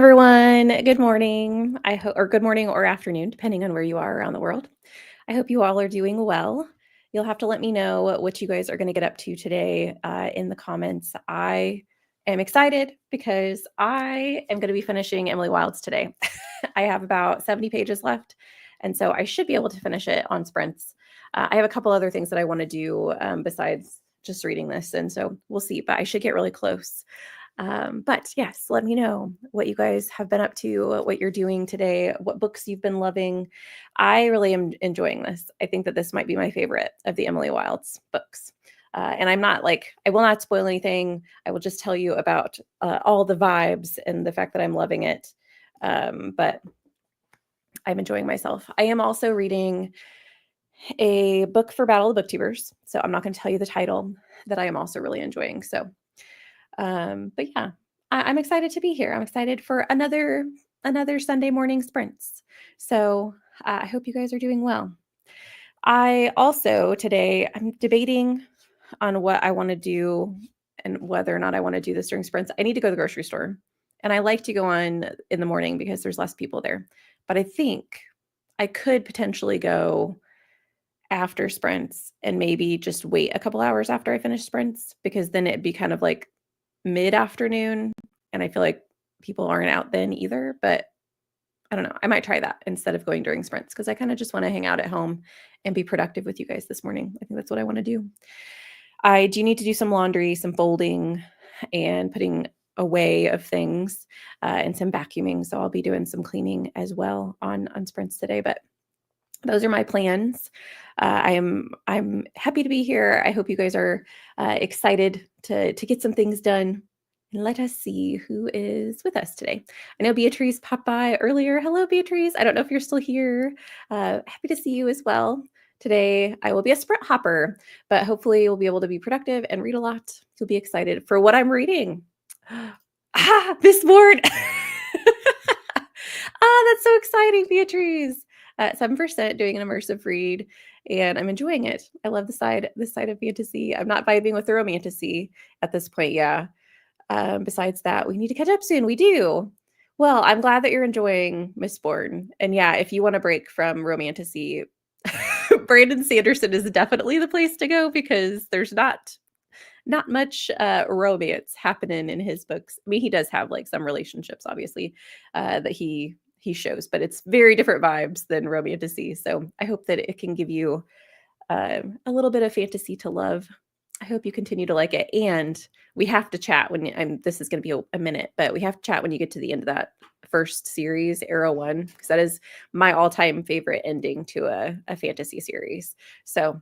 everyone. Good morning. I hope, or good morning or afternoon, depending on where you are around the world. I hope you all are doing well. You'll have to let me know what you guys are going to get up to today in the comments. I am excited because I am going to be finishing Emily Wilde's today. I have about 70 pages left, and so I should be able to finish it on sprints. I have a couple other things that I want to do besides just reading this, and so we'll see, but I should get really close. But yes, let me know what you guys have been up to, what you're doing today, what books you've been loving. I really am enjoying this. I think that this might be my favorite of the Emily Wilde's books. And I'm not like, I will not spoil anything. I will just tell you about all the vibes and the fact that I'm loving it. But I'm enjoying myself. I am also reading a book for Battle of the Booktubers. So I'm not going to tell you the title that I am also really enjoying. So but yeah, I'm excited to be here. I'm excited for another Sunday morning sprints. So I hope you guys are doing well. I also today I'm debating on what I want to do and whether or not I want to do this during sprints. I need to go to the grocery store, and I like to go on in the morning because there's less people there. But I think I could potentially go after sprints and maybe just wait a couple hours after I finish sprints, because then it'd be kind of like mid-afternoon, and I feel like people aren't out then either. But I don't know. I might try that instead of going during sprints, because I kind of just want to hang out at home and be productive with you guys this morning. I think that's what I want to do. I do need to do some laundry, some folding, and putting away of things, and some vacuuming. So I'll be doing some cleaning as well on sprints today. But those are my plans. I'm happy to be here. I hope you guys are excited to get some things done. And let us see who is with us today. I know Beatrice popped by earlier. Hello, Beatrice. I don't know if you're still here. Happy to see you as well. Today, I will be a sprint hopper, but hopefully you'll be able to be productive and read a lot. You'll be excited for what I'm reading. Miss Board. That's so exciting, Beatrice. 7% doing an immersive read, and I'm enjoying it. I love this side of fantasy. I'm not vibing with the romantasy at this point. Yeah. Besides that, we need to catch up soon. We do. Well, I'm glad that you're enjoying Miss Bourne. And yeah, if you want a break from romantasy, Brandon Sanderson is definitely the place to go, because there's not much romance happening in his books. I mean, he does have like some relationships, obviously, that he shows, but it's very different vibes than romantasy. So I hope that it can give you a little bit of fantasy to love. I hope you continue to like it. And we have to chat when this is going to be a minute, but we have to chat when you get to the end of that first series, Arrow 1, because that is my all-time favorite ending to a fantasy series. So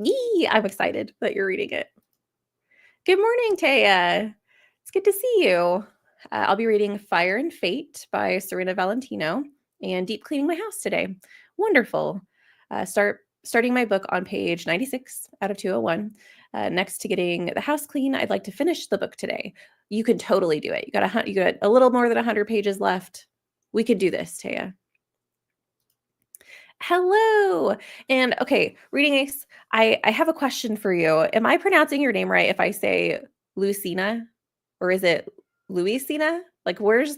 I'm excited that you're reading it. Good morning, Taya. It's good to see you. I'll be reading Fire and Fate by Serena Valentino and deep cleaning my house today. Wonderful. Starting my book on page 96 out of 201. Next to getting the house clean, I'd like to finish the book today. You can totally do it. You got a little more than 100 pages left. We could do this, Taya. Hello. And okay, Reading Ace, I have a question for you. Am I pronouncing your name right if I say Lucina, or is it Louisina? Like, where's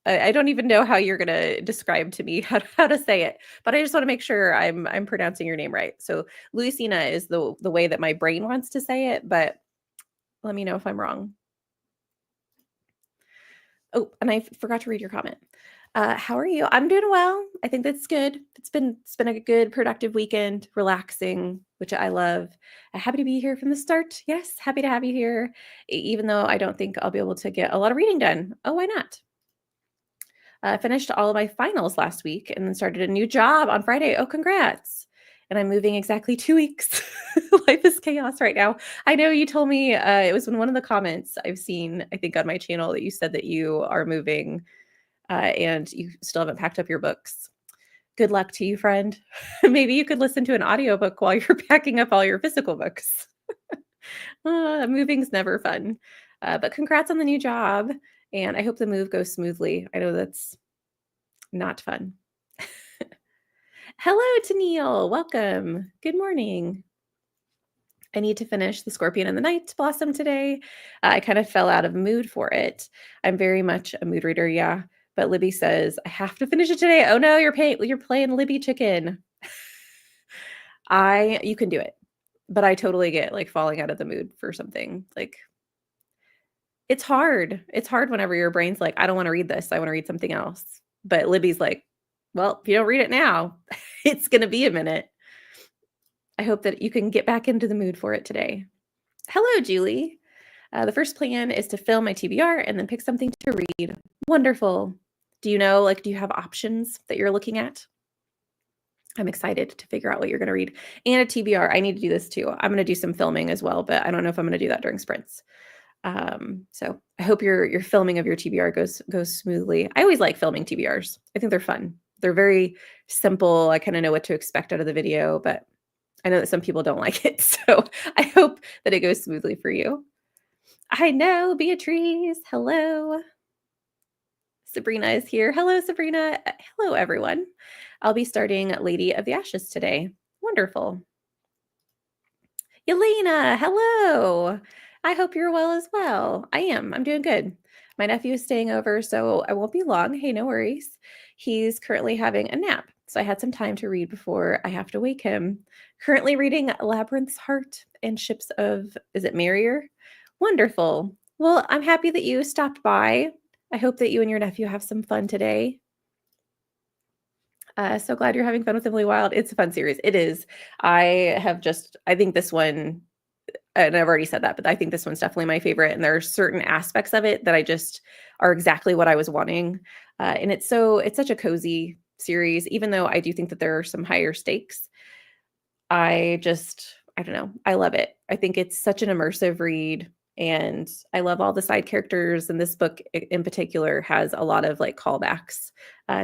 I don't even know how you're gonna describe to me how to say it, but I just want to make sure I'm pronouncing your name right. So Louisina is the way that my brain wants to say it, but let me know if I'm wrong. Oh, and I forgot to read your comment. How are you? I'm doing well. I think that's good. It's been a good, productive weekend, relaxing, which I love. Happy to be here from the start. Yes, happy to have you here, even though I don't think I'll be able to get a lot of reading done. Oh, why not? I finished all of my finals last week and then started a new job on Friday. Oh, congrats. And I'm moving exactly 2 weeks. Life is chaos right now. I know you told me it was in one of the comments I've seen, I think on my channel, that you said that you are moving and you still haven't packed up your books. Good luck to you, friend. Maybe you could listen to an audiobook while you're packing up all your physical books. Moving's never fun. But congrats on the new job. And I hope the move goes smoothly. I know that's not fun. Hello, Tennille. Welcome. Good morning. I need to finish The Scorpion and the Night Blossom today. I kind of fell out of mood for it. I'm very much a mood reader, yeah. But Libby says, I have to finish it today. Oh no, you're playing Libby chicken. You can do it. But I totally get like falling out of the mood for something. Like it's hard. It's hard whenever your brain's like, I don't want to read this. I want to read something else. But Libby's like, well, if you don't read it now, it's going to be a minute. I hope that you can get back into the mood for it today. Hello, Julie. The first plan is to film my TBR and then pick something to read. Wonderful. Do you have options that you're looking at? I'm excited to figure out what you're going to read. And a TBR. I need to do this too. I'm going to do some filming as well, but I don't know if I'm going to do that during sprints. So I hope your filming of your TBR goes smoothly. I always like filming TBRs. I think they're fun. They're very simple. I kind of know what to expect out of the video, but I know that some people don't like it. So I hope that it goes smoothly for you. I know, Beatrice. Hello. Sabrina is here. Hello, Sabrina. Hello, everyone. I'll be starting Lady of the Ashes today. Wonderful. Yelena, hello. I hope you're well as well. I am. I'm doing good. My nephew is staying over, so I won't be long. Hey, no worries. He's currently having a nap, so I had some time to read before I have to wake him. Currently reading Labyrinth's Heart and Ships of, is it Marrier? Wonderful. Well, I'm happy that you stopped by. I hope that you and your nephew have some fun today. So glad you're having fun with Emily Wild. It's a fun series. It is. I think this one, and I've already said that, but I think this one's definitely my favorite. And there are certain aspects of it that I just are exactly what I was wanting. And it's such a cozy series, even though I do think that there are some higher stakes. I don't know. I love it. I think it's such an immersive read. And I love all the side characters. And this book in particular has a lot of like callbacks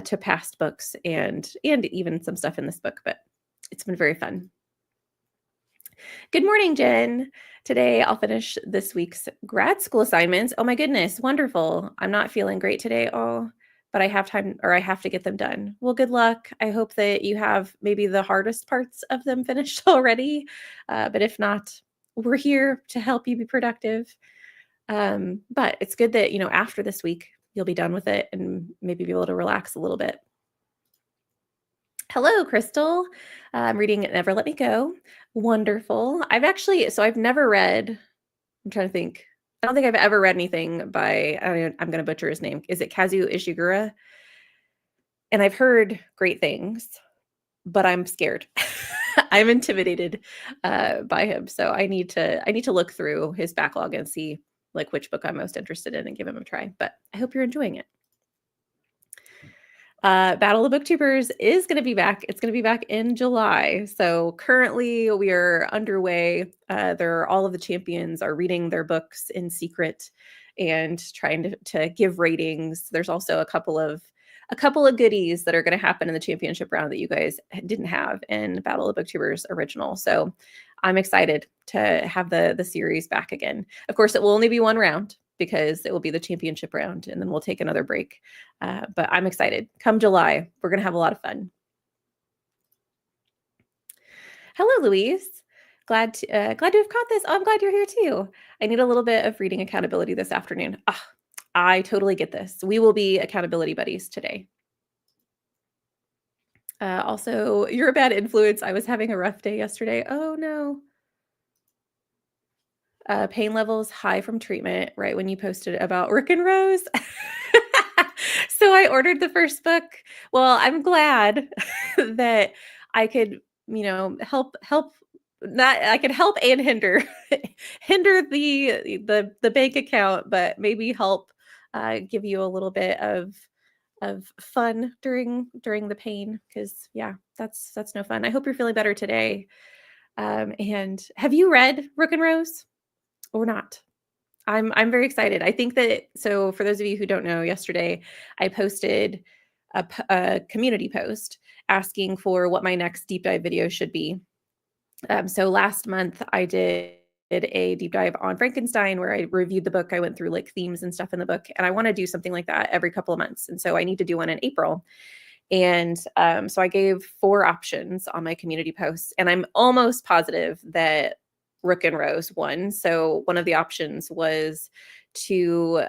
to past books and even some stuff in this book, but it's been very fun. Good morning, Jen. Today I'll finish this week's grad school assignments. Oh my goodness, wonderful. I'm not feeling great today. Oh, but I have time, or I have to get them done. Well, good luck. I hope that you have maybe the hardest parts of them finished already. But if not, we're here to help you be productive. But it's good that, after this week, you'll be done with it and maybe be able to relax a little bit. Hello, Crystal. I'm reading Never Let Me Go. Wonderful. I've never read, I'm trying to think. I don't think I've ever read anything by, I'm going to butcher his name. Is it Kazuo Ishiguro? And I've heard great things, but I'm scared. I'm intimidated by him. So I need to look through his backlog and see like which book I'm most interested in and give him a try. But I hope you're enjoying it. Battle of Booktubers is going to be back. It's going to be back in July. So currently we are underway. All of the champions are reading their books in secret and trying to give ratings. There's also a couple of goodies that are going to happen in the championship round that you guys didn't have in Battle of Booktubers original. So I'm excited to have the series back again. Of course, it will only be one round, because it will be the championship round and then we'll take another break. But I'm excited. Come July, we're going to have a lot of fun. Hello, Louise. Glad to have caught this. Oh, I'm glad you're here too. I need a little bit of reading accountability this afternoon. I totally get this. We will be accountability buddies today. Also, you're a bad influence. I was having a rough day yesterday. Oh no. Pain levels high from treatment, right when you posted about Rick and Rose. So I ordered the first book. Well, I'm glad that I could, help not I could help and hinder the bank account, but maybe help give you a little bit of fun during the pain, because yeah, that's no fun. I hope you're feeling better today. And have you read Rook and Rose or not? I'm very excited. I think so for those of you who don't know, yesterday I posted a community post asking for what my next deep dive video should be. So last month I did a deep dive on Frankenstein where I reviewed the book. I went through like themes and stuff in the book, and I want to do something like that every couple of months. And so I need to do one in April. And so I gave 4 options on my community posts, and I'm almost positive that Rook and Rose one. So one of the options was to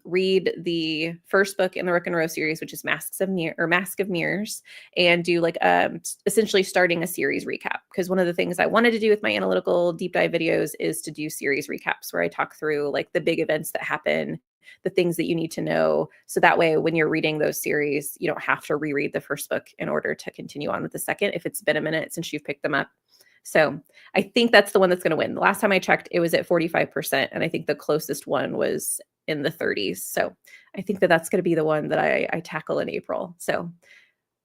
read the first book in the Rook and Rose series, which is Mask of Mirrors, and do like essentially starting a series recap. Because one of the things I wanted to do with my analytical deep dive videos is to do series recaps where I talk through like the big events that happen, the things that you need to know. So that way, when you're reading those series, you don't have to reread the first book in order to continue on with the second if it's been a minute since you've picked them up. So I think that's the one that's going to win. The last time I checked, it was at 45%. And I think the closest one was in the 30s. So I think that that's going to be the one that I tackle in April. So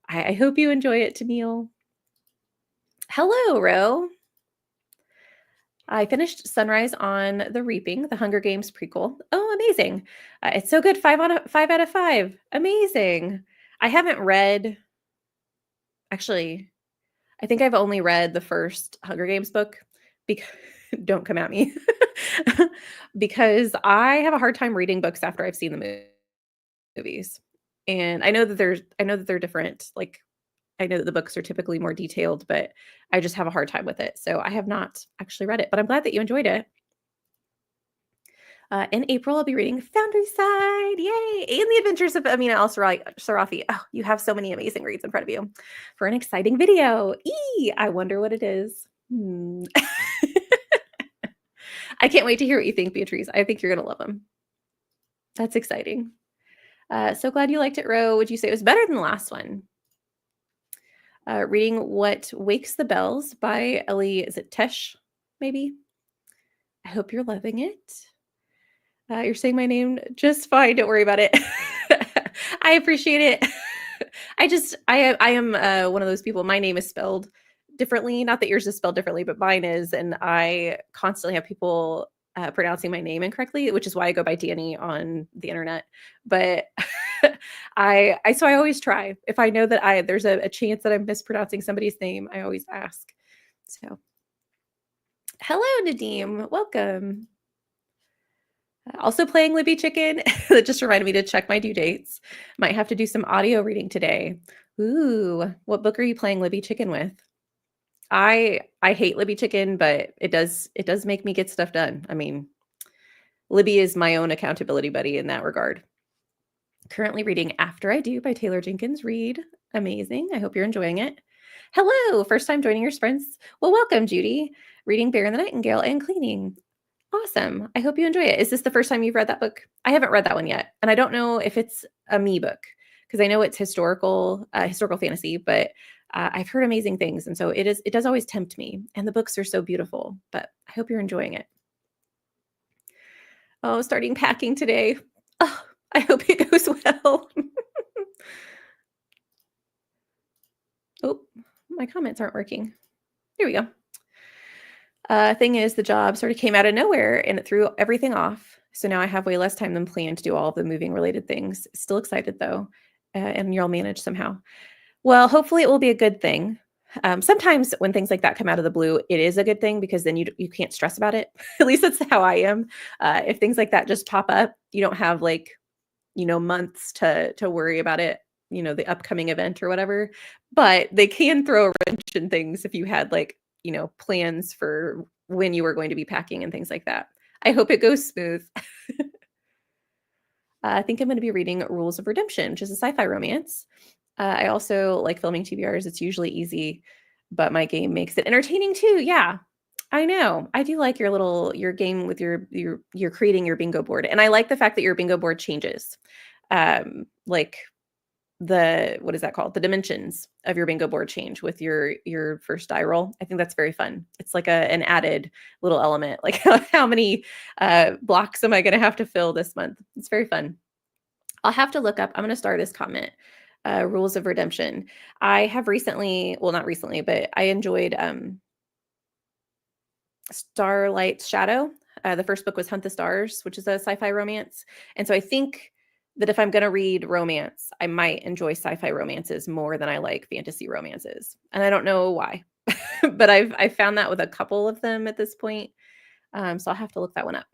I hope you enjoy it, Tennille. Hello, Ro. I finished Sunrise on the Reaping, the Hunger Games prequel. Oh, amazing. It's so good. 5 out of 5. Amazing. I haven't read, actually, I think I've only read the first Hunger Games book because don't come at me. Because I have a hard time reading books after I've seen the movies. And I know that they're different. Like I know that the books are typically more detailed, but I just have a hard time with it. So I have not actually read it, but I'm glad that you enjoyed it. In April, I'll be reading Foundry Side, yay! And The Adventures of Amina Al-Sarafi. Oh, you have so many amazing reads in front of you for an exciting video. I wonder what it is. I can't wait to hear what you think, Beatrice. I think you're going to love them. That's exciting. So glad you liked it, Ro. Would you say it was better than the last one? Reading What Wakes the Bells by Ellie, is it Tesh, maybe? I hope you're loving it. You're saying my name just fine. Don't worry about it. I appreciate it. I am one of those people. My name is spelled differently. Not that yours is spelled differently, but mine is. And I constantly have people pronouncing my name incorrectly, which is why I go by Danny on the internet. But I always try. If I know that there's a chance that I'm mispronouncing somebody's name, I always ask. So, hello, Nadim. Welcome. Also playing Libby Chicken. That just reminded me to check my due dates. Might have to do some audio reading today. Ooh, what book are you playing Libby Chicken with? I hate Libby Chicken, but it does make me get stuff done. I mean, Libby is my own accountability buddy in that regard. Currently reading After I Do by Taylor Jenkins Reid. Amazing. I hope you're enjoying it. Hello, first time joining your sprints. Well, welcome, Judy. Reading Bear and the Nightingale and cleaning. Awesome. I hope you enjoy it. Is this the first time you've read that book? I haven't read that one yet. And I don't know if it's a me book because I know it's historical fantasy, but I've heard amazing things. And so it does always tempt me. And the books are so beautiful, but I hope you're enjoying it. Oh, starting packing today. Oh, I hope it goes well. Oh, my comments aren't working. Here we go. Thing is, the job sort of came out of nowhere and it threw everything off. So now I have way less time than planned to do all of the moving related things. Still excited though, and you'll manage somehow. Well, hopefully it will be a good thing. Sometimes when things like that come out of the blue, it is a good thing because then you can't stress about it. At least that's how I am. If things like that just pop up, you don't have like, months to worry about it, the upcoming event or whatever. But they can throw a wrench in things if you had like, plans for when you were going to be packing and things like that. I hope it goes smooth. I think I'm going to be reading Rules of Redemption, which is a sci-fi romance. I also like filming TBRs. It's usually easy, but my game makes it entertaining too. Yeah, I know. I do like your game with you're creating your bingo board. And I like the fact that your bingo board changes. Like what is that called? The dimensions of your bingo board change with your first die roll. I think that's very fun. It's like an added little element. Like how many blocks am I going to have to fill this month? It's very fun. I'll have to look up. I'm going to start this comment. Rules of Redemption. I have recently, well, not recently, but I enjoyed Starlight's Shadow. The first book was Hunt the Stars, which is a sci-fi romance. And so I think that if I'm going to read romance, I might enjoy sci-fi romances more than I like fantasy romances. And I don't know why, but I've found that with a couple of them at this point. So I'll have to look that one up.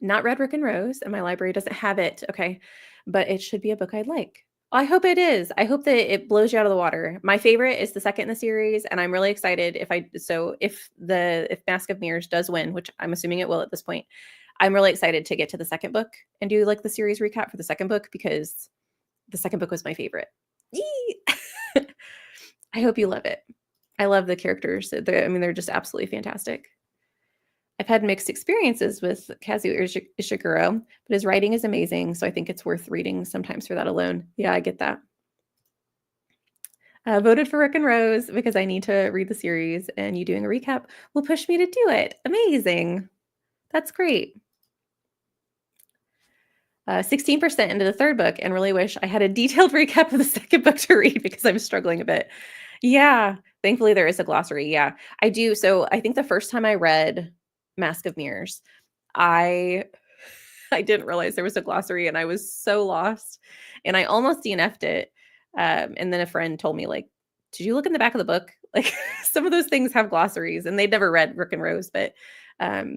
Not read Rick and Rose, and my library doesn't have it. Okay. But it should be a book I'd like. I hope it is. I hope that it blows you out of the water. My favorite is the second in the series, and I'm really excited if Mask of Mirrors does win, which I'm assuming it will at this point. I'm really excited to get to the second book and do like the series recap for the second book because the second book was my favorite. Yee! I hope you love it. I love the characters. They're just absolutely fantastic. I've had mixed experiences with Kazuo Ishiguro, but his writing is amazing, so I think it's worth reading sometimes for that alone. Yeah, I get that. Voted for Rick and Rose because I need to read the series, and you doing a recap will push me to do it. Amazing. That's great. 16% into the third book, and really wish I had a detailed recap of the second book to read because I'm struggling a bit. Yeah, thankfully there is a glossary. Yeah, I do. So I think the first time I read Mask of Mirrors, I I didn't realize there was a glossary and I was so lost and I almost DNF'd it. And then a friend told me, like, did you look in the back of the book? Like some of those things have glossaries and they'd never read Rick and Rose, but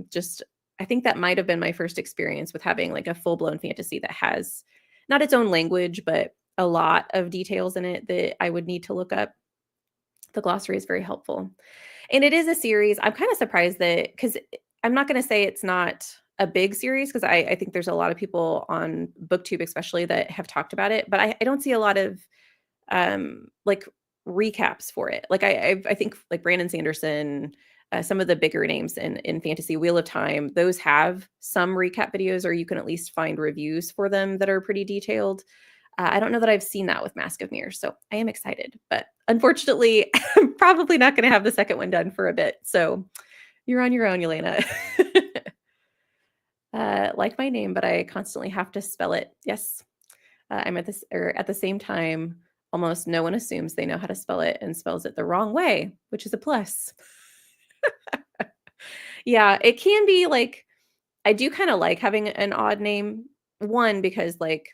just I think that might have been my first experience with having like a full blown fantasy that has not its own language, but a lot of details in it that I would need to look up. The glossary is very helpful. And it is a series. I'm kind of surprised that because I'm not going to say it's not a big series because I think there's a lot of people on BookTube, especially that have talked about it, but I don't see a lot of like recaps for it. Like I think like Brandon Sanderson, some of the bigger names in fantasy, Wheel of Time, those have some recap videos, or you can at least find reviews for them that are pretty detailed. I don't know that I've seen that with Mask of Mirrors, so I am excited. But unfortunately, I'm probably not going to have the second one done for a bit. So you're on your own, Yelena. Like my name, but I constantly have to spell it. Yes, I'm at this, or at the same time, almost no one assumes they know how to spell it and spells it the wrong way, which is a plus. Yeah, it can be like, I do kind of like having an odd name. One, because like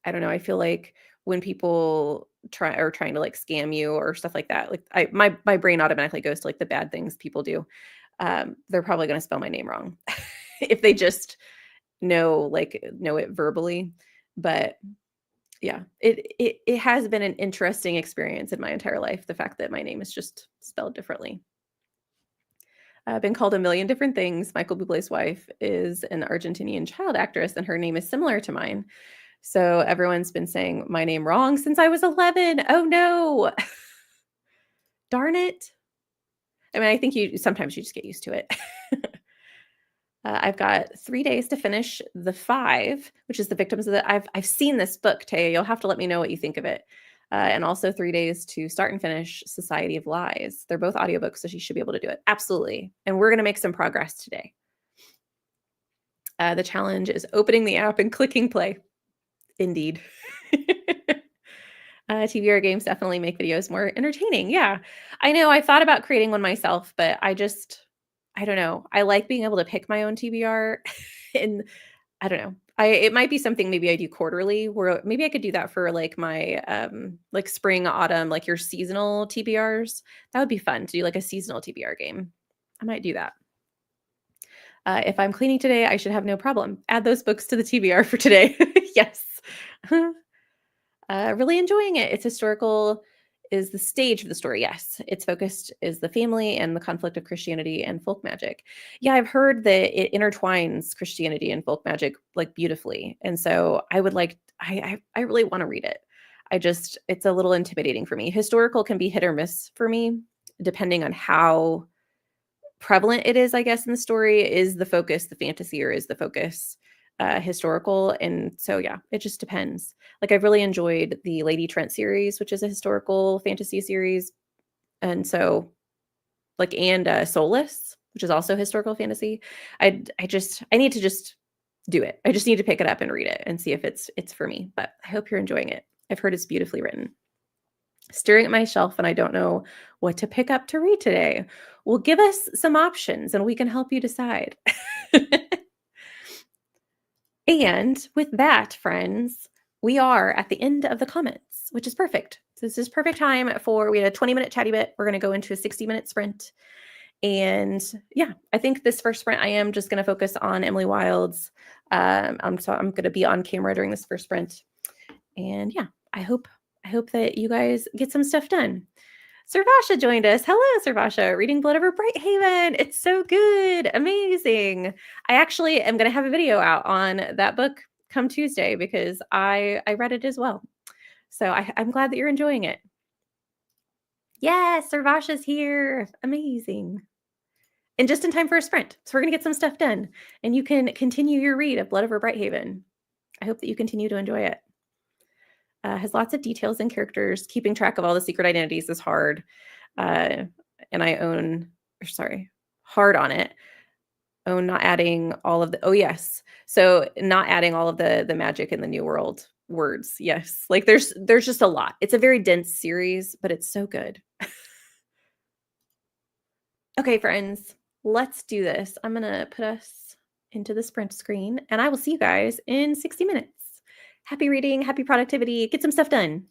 I don't know, I feel like when people trying to like scam you or stuff like that, like my brain automatically goes to like the bad things people do. They're probably going to spell my name wrong if they just know it verbally. But yeah, it has been an interesting experience in my entire life. The fact that my name is just spelled differently. I've been called a million different things. Michael Bublé's wife is an Argentinian child actress, and her name is similar to mine. So everyone's been saying my name wrong since I was 11. Oh no. Darn it. I mean, I think sometimes you just get used to it. I've got 3 days to finish The Five, which is the victims of the. I've seen this book, Taya. You'll have to let me know what you think of it. And also 3 days to start and finish Society of Lies. They're both audiobooks, so she should be able to do it. Absolutely. And we're going to make some progress today. The challenge is opening the app and clicking play. Indeed. TBR games definitely make videos more entertaining. Yeah. I know I thought about creating one myself, but I don't know. I like being able to pick my own TBR and I don't know. It might be something maybe I do quarterly where maybe I could do that for like my like spring, autumn, like your seasonal TBRs. That would be fun to do like a seasonal TBR game. I might do that. If I'm cleaning today, I should have no problem. Add those books to the TBR for today. Yes. Really enjoying it. It's historical is the stage of the story. Yes, it's focused is the family and the conflict of Christianity and folk magic. Yeah, I've heard that it intertwines Christianity and folk magic like beautifully, and so I would like. I really want to read it. It's a little intimidating for me. Historical can be hit or miss for me, depending on how prevalent it is, I guess, in the story. Is the focus the fantasy or is the focus historical? And so, yeah, it just depends. Like, I've really enjoyed the Lady Trent series, which is a historical fantasy series. And so, like, and Soulless, which is also historical fantasy. I need to just do it. I just need to pick it up and read it and see if it's for me. But I hope you're enjoying it. I've heard it's beautifully written. Staring at my shelf and I don't know what to pick up to read today. Well, give us some options and we can help you decide. And with that, friends, we are at the end of the comments, which is perfect. So this is perfect time we had a 20-minute chatty bit. We're going to go into a 60-minute sprint. And yeah, I think this first sprint, I am just going to focus on Emily Wilde's. So I'm going to be on camera during this first sprint. And yeah, I hope I hope that you guys get some stuff done. Servasha joined us. Hello, Servasha. Reading Blood Over Brighthaven. It's so good. Amazing. I actually am going to have a video out on that book come Tuesday because I read it as well. So I'm glad that you're enjoying it. Yes, Servasha's here. Amazing. And just in time for a sprint. So we're going to get some stuff done. And you can continue your read of Blood Over Brighthaven. I hope that you continue to enjoy it. Has lots of details and characters. Keeping track of all the secret identities is hard. And I hard on it. Oh, not adding all of the, oh yes. So not adding all of the magic in the New World words. Yes. Like there's just a lot. It's a very dense series, but it's so good. Okay, friends, let's do this. I'm gonna put us into the sprint screen and I will see you guys in 60 minutes. Happy reading, happy productivity, get some stuff done.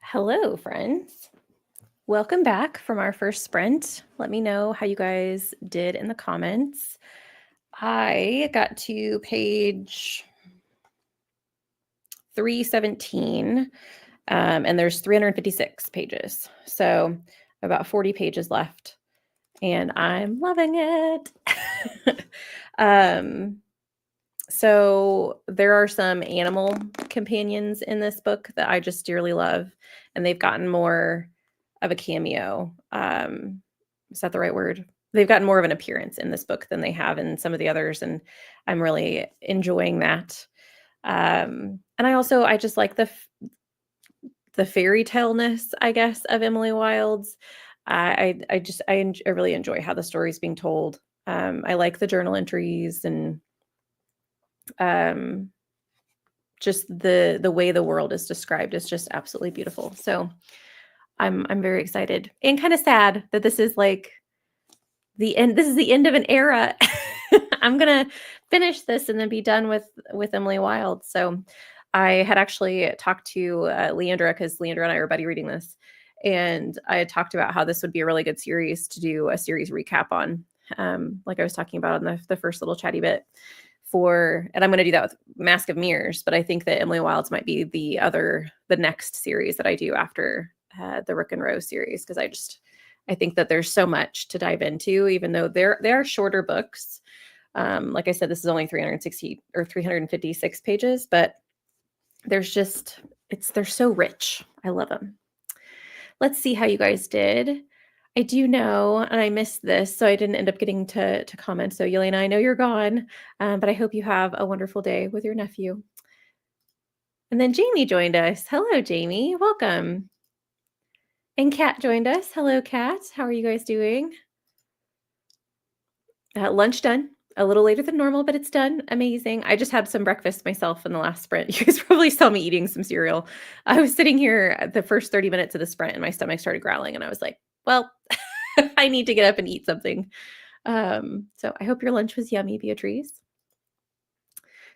Hello, friends. Welcome back from our first sprint. Let me know how you guys did in the comments. I got to page 317, and there's 356 pages. So about 40 pages left, and I'm loving it. So there are some animal companions in this book that I just dearly love, and they've gotten more of a cameo. Is that the right word? They've gotten more of an appearance in this book than they have in some of the others, and I'm really enjoying that. And I just like the fairy tale-ness, I guess, of Emily Wilde's. I really enjoy how the story is being told. I like the journal entries and um, just the way the world is described is just absolutely beautiful. So I'm very excited and kind of sad that this is like the end. This is the end of an era. I'm gonna finish this and then be done with Emily Wilde. So I had actually talked to Leandra, because Leandra and I are buddy reading this, and I had talked about how this would be a really good series to do a series recap on, like I was talking about in the first little chatty bit. And I'm going to do that with Mask of Mirrors, but I think that Emily Wilde's might be the next series that I do after the Rook and Rose series, because I think that there's so much to dive into, even though they are shorter books. Like I said, this is only 360 or 356 pages, but they're so rich. I love them. Let's see how you guys did. I do know, and I missed this, so I didn't end up getting to comment. So Yelena, I know you're gone, but I hope you have a wonderful day with your nephew. And then Jamie joined us. Hello, Jamie. Welcome. And Kat joined us. Hello, Kat. How are you guys doing? Lunch done. A little later than normal, but it's done. Amazing. I just had some breakfast myself in the last sprint. You guys probably saw me eating some cereal. I was sitting here at the first 30 minutes of the sprint and my stomach started growling, and I was like, well, I need to get up and eat something. So I hope your lunch was yummy, Beatrice.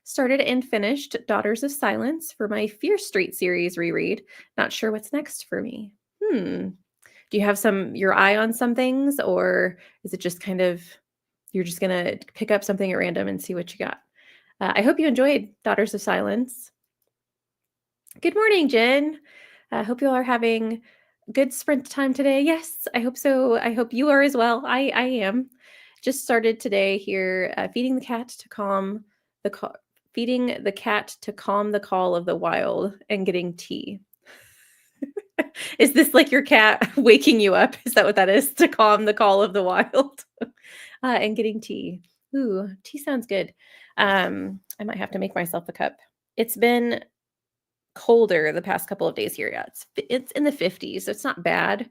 Started and finished Daughters of Silence for my Fear Street series reread. Not sure what's next for me. Do you have your eye on some things, or is it just kind of you're just going to pick up something at random and see what you got? I hope you enjoyed Daughters of Silence. Good morning, Jen. I hope you all are having good sprint time today. Yes, I hope so. I hope you are as well. I am. Just started today here, feeding the cat to calm the call of the wild and getting tea. Is this like your cat waking you up? Is that what that is? To calm the call of the wild and getting tea. Ooh, tea sounds good. I might have to make myself a cup. It's been colder the past couple of days here. Yeah, it's in the 50s, so it's not bad.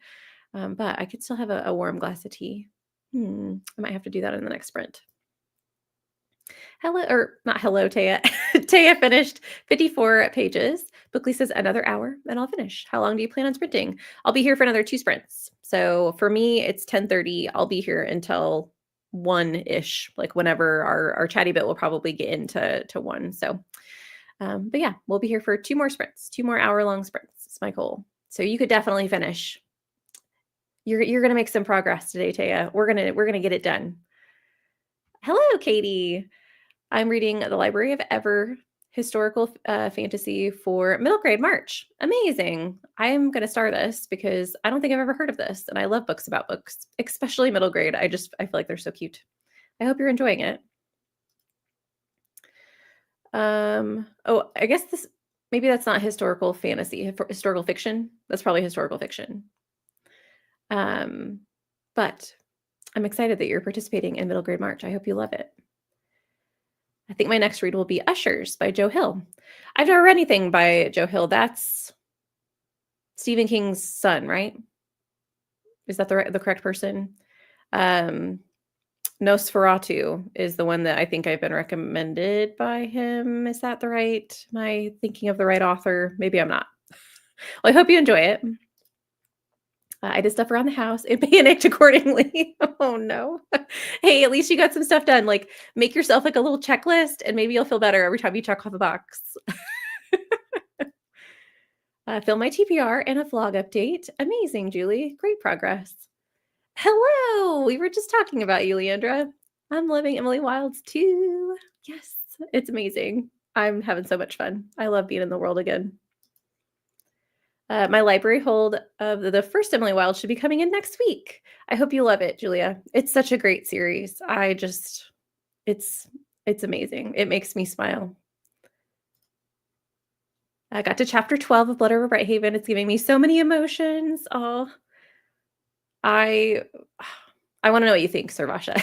But I could still have a warm glass of tea. I might have to do that in the next sprint. Hello, or not hello, Taya. Taya finished 54 pages. Bookly says another hour and I'll finish. How long do you plan on sprinting? I'll be here for another 2 sprints. So for me, it's 10:30. I'll be here until 1-ish, like whenever our chatty bit will probably get into 1. So, but yeah, we'll be here for 2 more sprints, 2 more hour-long sprints. It's my goal. So you could definitely finish. You're gonna make some progress today, Taya. We're gonna get it done. Hello, Katie. I'm reading The Library of Ever, historical fantasy for middle grade March. Amazing. I'm going to start this because I don't think I've ever heard of this. And I love books about books, especially middle grade. I feel like they're so cute. I hope you're enjoying it. Oh, I guess maybe that's not historical fantasy, historical fiction. That's probably historical fiction. But I'm excited that you're participating in middle grade March. I hope you love it. I think my next read will be Ushers by Joe Hill. I've never read anything by Joe Hill. That's Stephen King's son, right? Is that the correct person? Nosferatu is the one that I think I've been recommended by him. Is that the right? Am I thinking of the right author? Maybe I'm not. Well, I hope you enjoy it. I did stuff around the house and panicked accordingly. Oh no. Hey, at least you got some stuff done. Like, make yourself like a little checklist and maybe you'll feel better every time you check off a box. Film my TPR and a vlog update. Amazing, Julie. Great progress. Hello. We were just talking about you, Leandra. I'm living Emily Wilds too. Yes, it's amazing. I'm having so much fun. I love being in the world again. My library hold of the first Emily Wild should be coming in next week. I hope you love it, Julia. It's such a great series. It's it's amazing. It makes me smile. I got to chapter 12 of Blood Over Brighthaven. It's giving me so many emotions. Oh, I I want to know what you think, Sarvasha.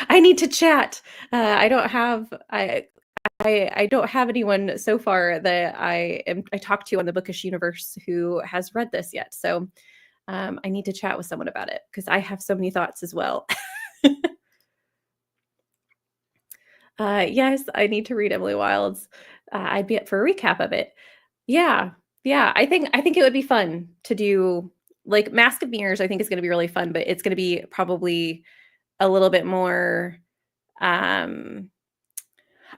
I need to chat. I don't have anyone so far that I talked to on the Bookish universe who has read this yet. So I need to chat with someone about it because I have so many thoughts as well. Yes, I need to read Emily Wilds. I'd be up for a recap of it. Yeah, yeah. I think it would be fun to do like Mask of Mirrors. I think is going to be really fun, but it's going to be probably a little bit more. Um,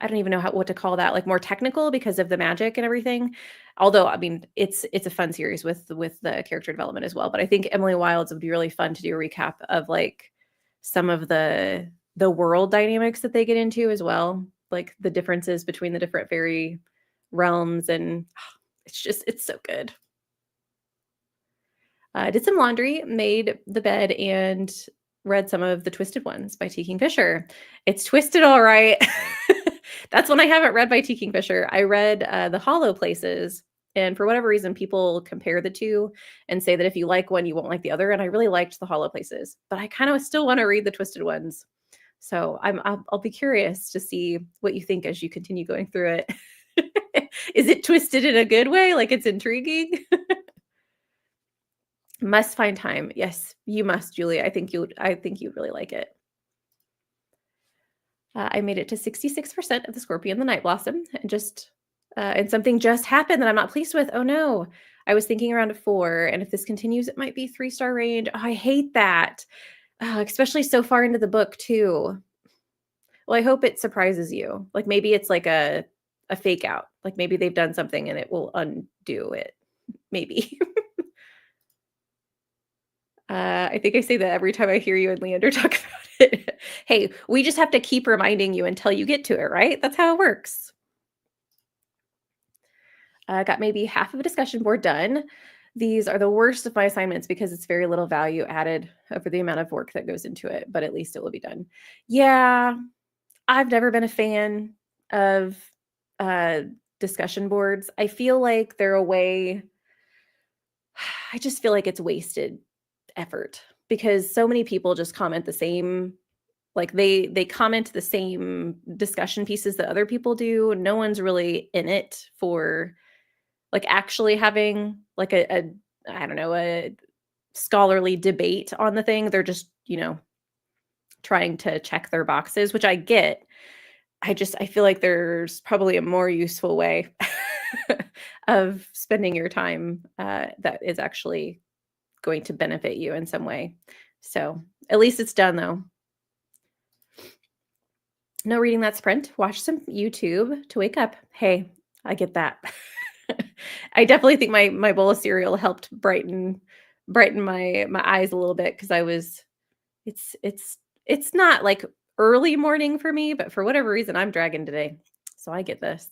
I don't even know what to call that, like more technical because of the magic and everything. Although, I mean, it's a fun series with the character development as well. But I think Emily Wilds would be really fun to do a recap of like some of the world dynamics that they get into as well, like the differences between the different fairy realms, and it's so good. Did some laundry, made the bed, and read some of The Twisted Ones by T. Kingfisher. It's twisted all right. That's one I haven't read by T. Kingfisher. I read The Hollow Places, and for whatever reason, people compare the two and say that if you like one, you won't like the other. And I really liked The Hollow Places, but I kind of still want to read The Twisted Ones. So I'll be curious to see what you think as you continue going through it. Is it twisted in a good way? Like it's intriguing? Must find time. Yes, you must, Julie. I think you'd really like it. I made it to 66% of the Scorpion the Night Blossom, and something just happened that I'm not pleased with. Oh no. I was thinking around a 4, and if this continues, it might be 3-star range. Oh, I hate that. Especially so far into the book too. Well, I hope it surprises you. Like maybe it's like a fake out. Like maybe they've done something and it will undo it. Maybe. I think I say that every time I hear you and Leander talk about it. Hey, we just have to keep reminding you until you get to it, right? That's how it works. Got maybe half of a discussion board done. These are the worst of my assignments because it's very little value added over the amount of work that goes into it, but at least it will be done. Yeah, I've never been a fan of uh, discussion boards. I feel like they're a way, I just feel like it's wasted effort because so many people just comment the same, like they comment the same discussion pieces that other people do. No one's really in it for like actually having like a I don't know, a scholarly debate on the thing. They're just, trying to check their boxes, which I get. I feel like there's probably a more useful way of spending your time that is actually going to benefit you in some way. So at least it's done though. No reading that sprint. Watch some YouTube to wake up. Hey, I get that. I definitely think my bowl of cereal helped brighten my eyes a little bit because it's not like early morning for me, but for whatever reason I'm dragging today. So I get this.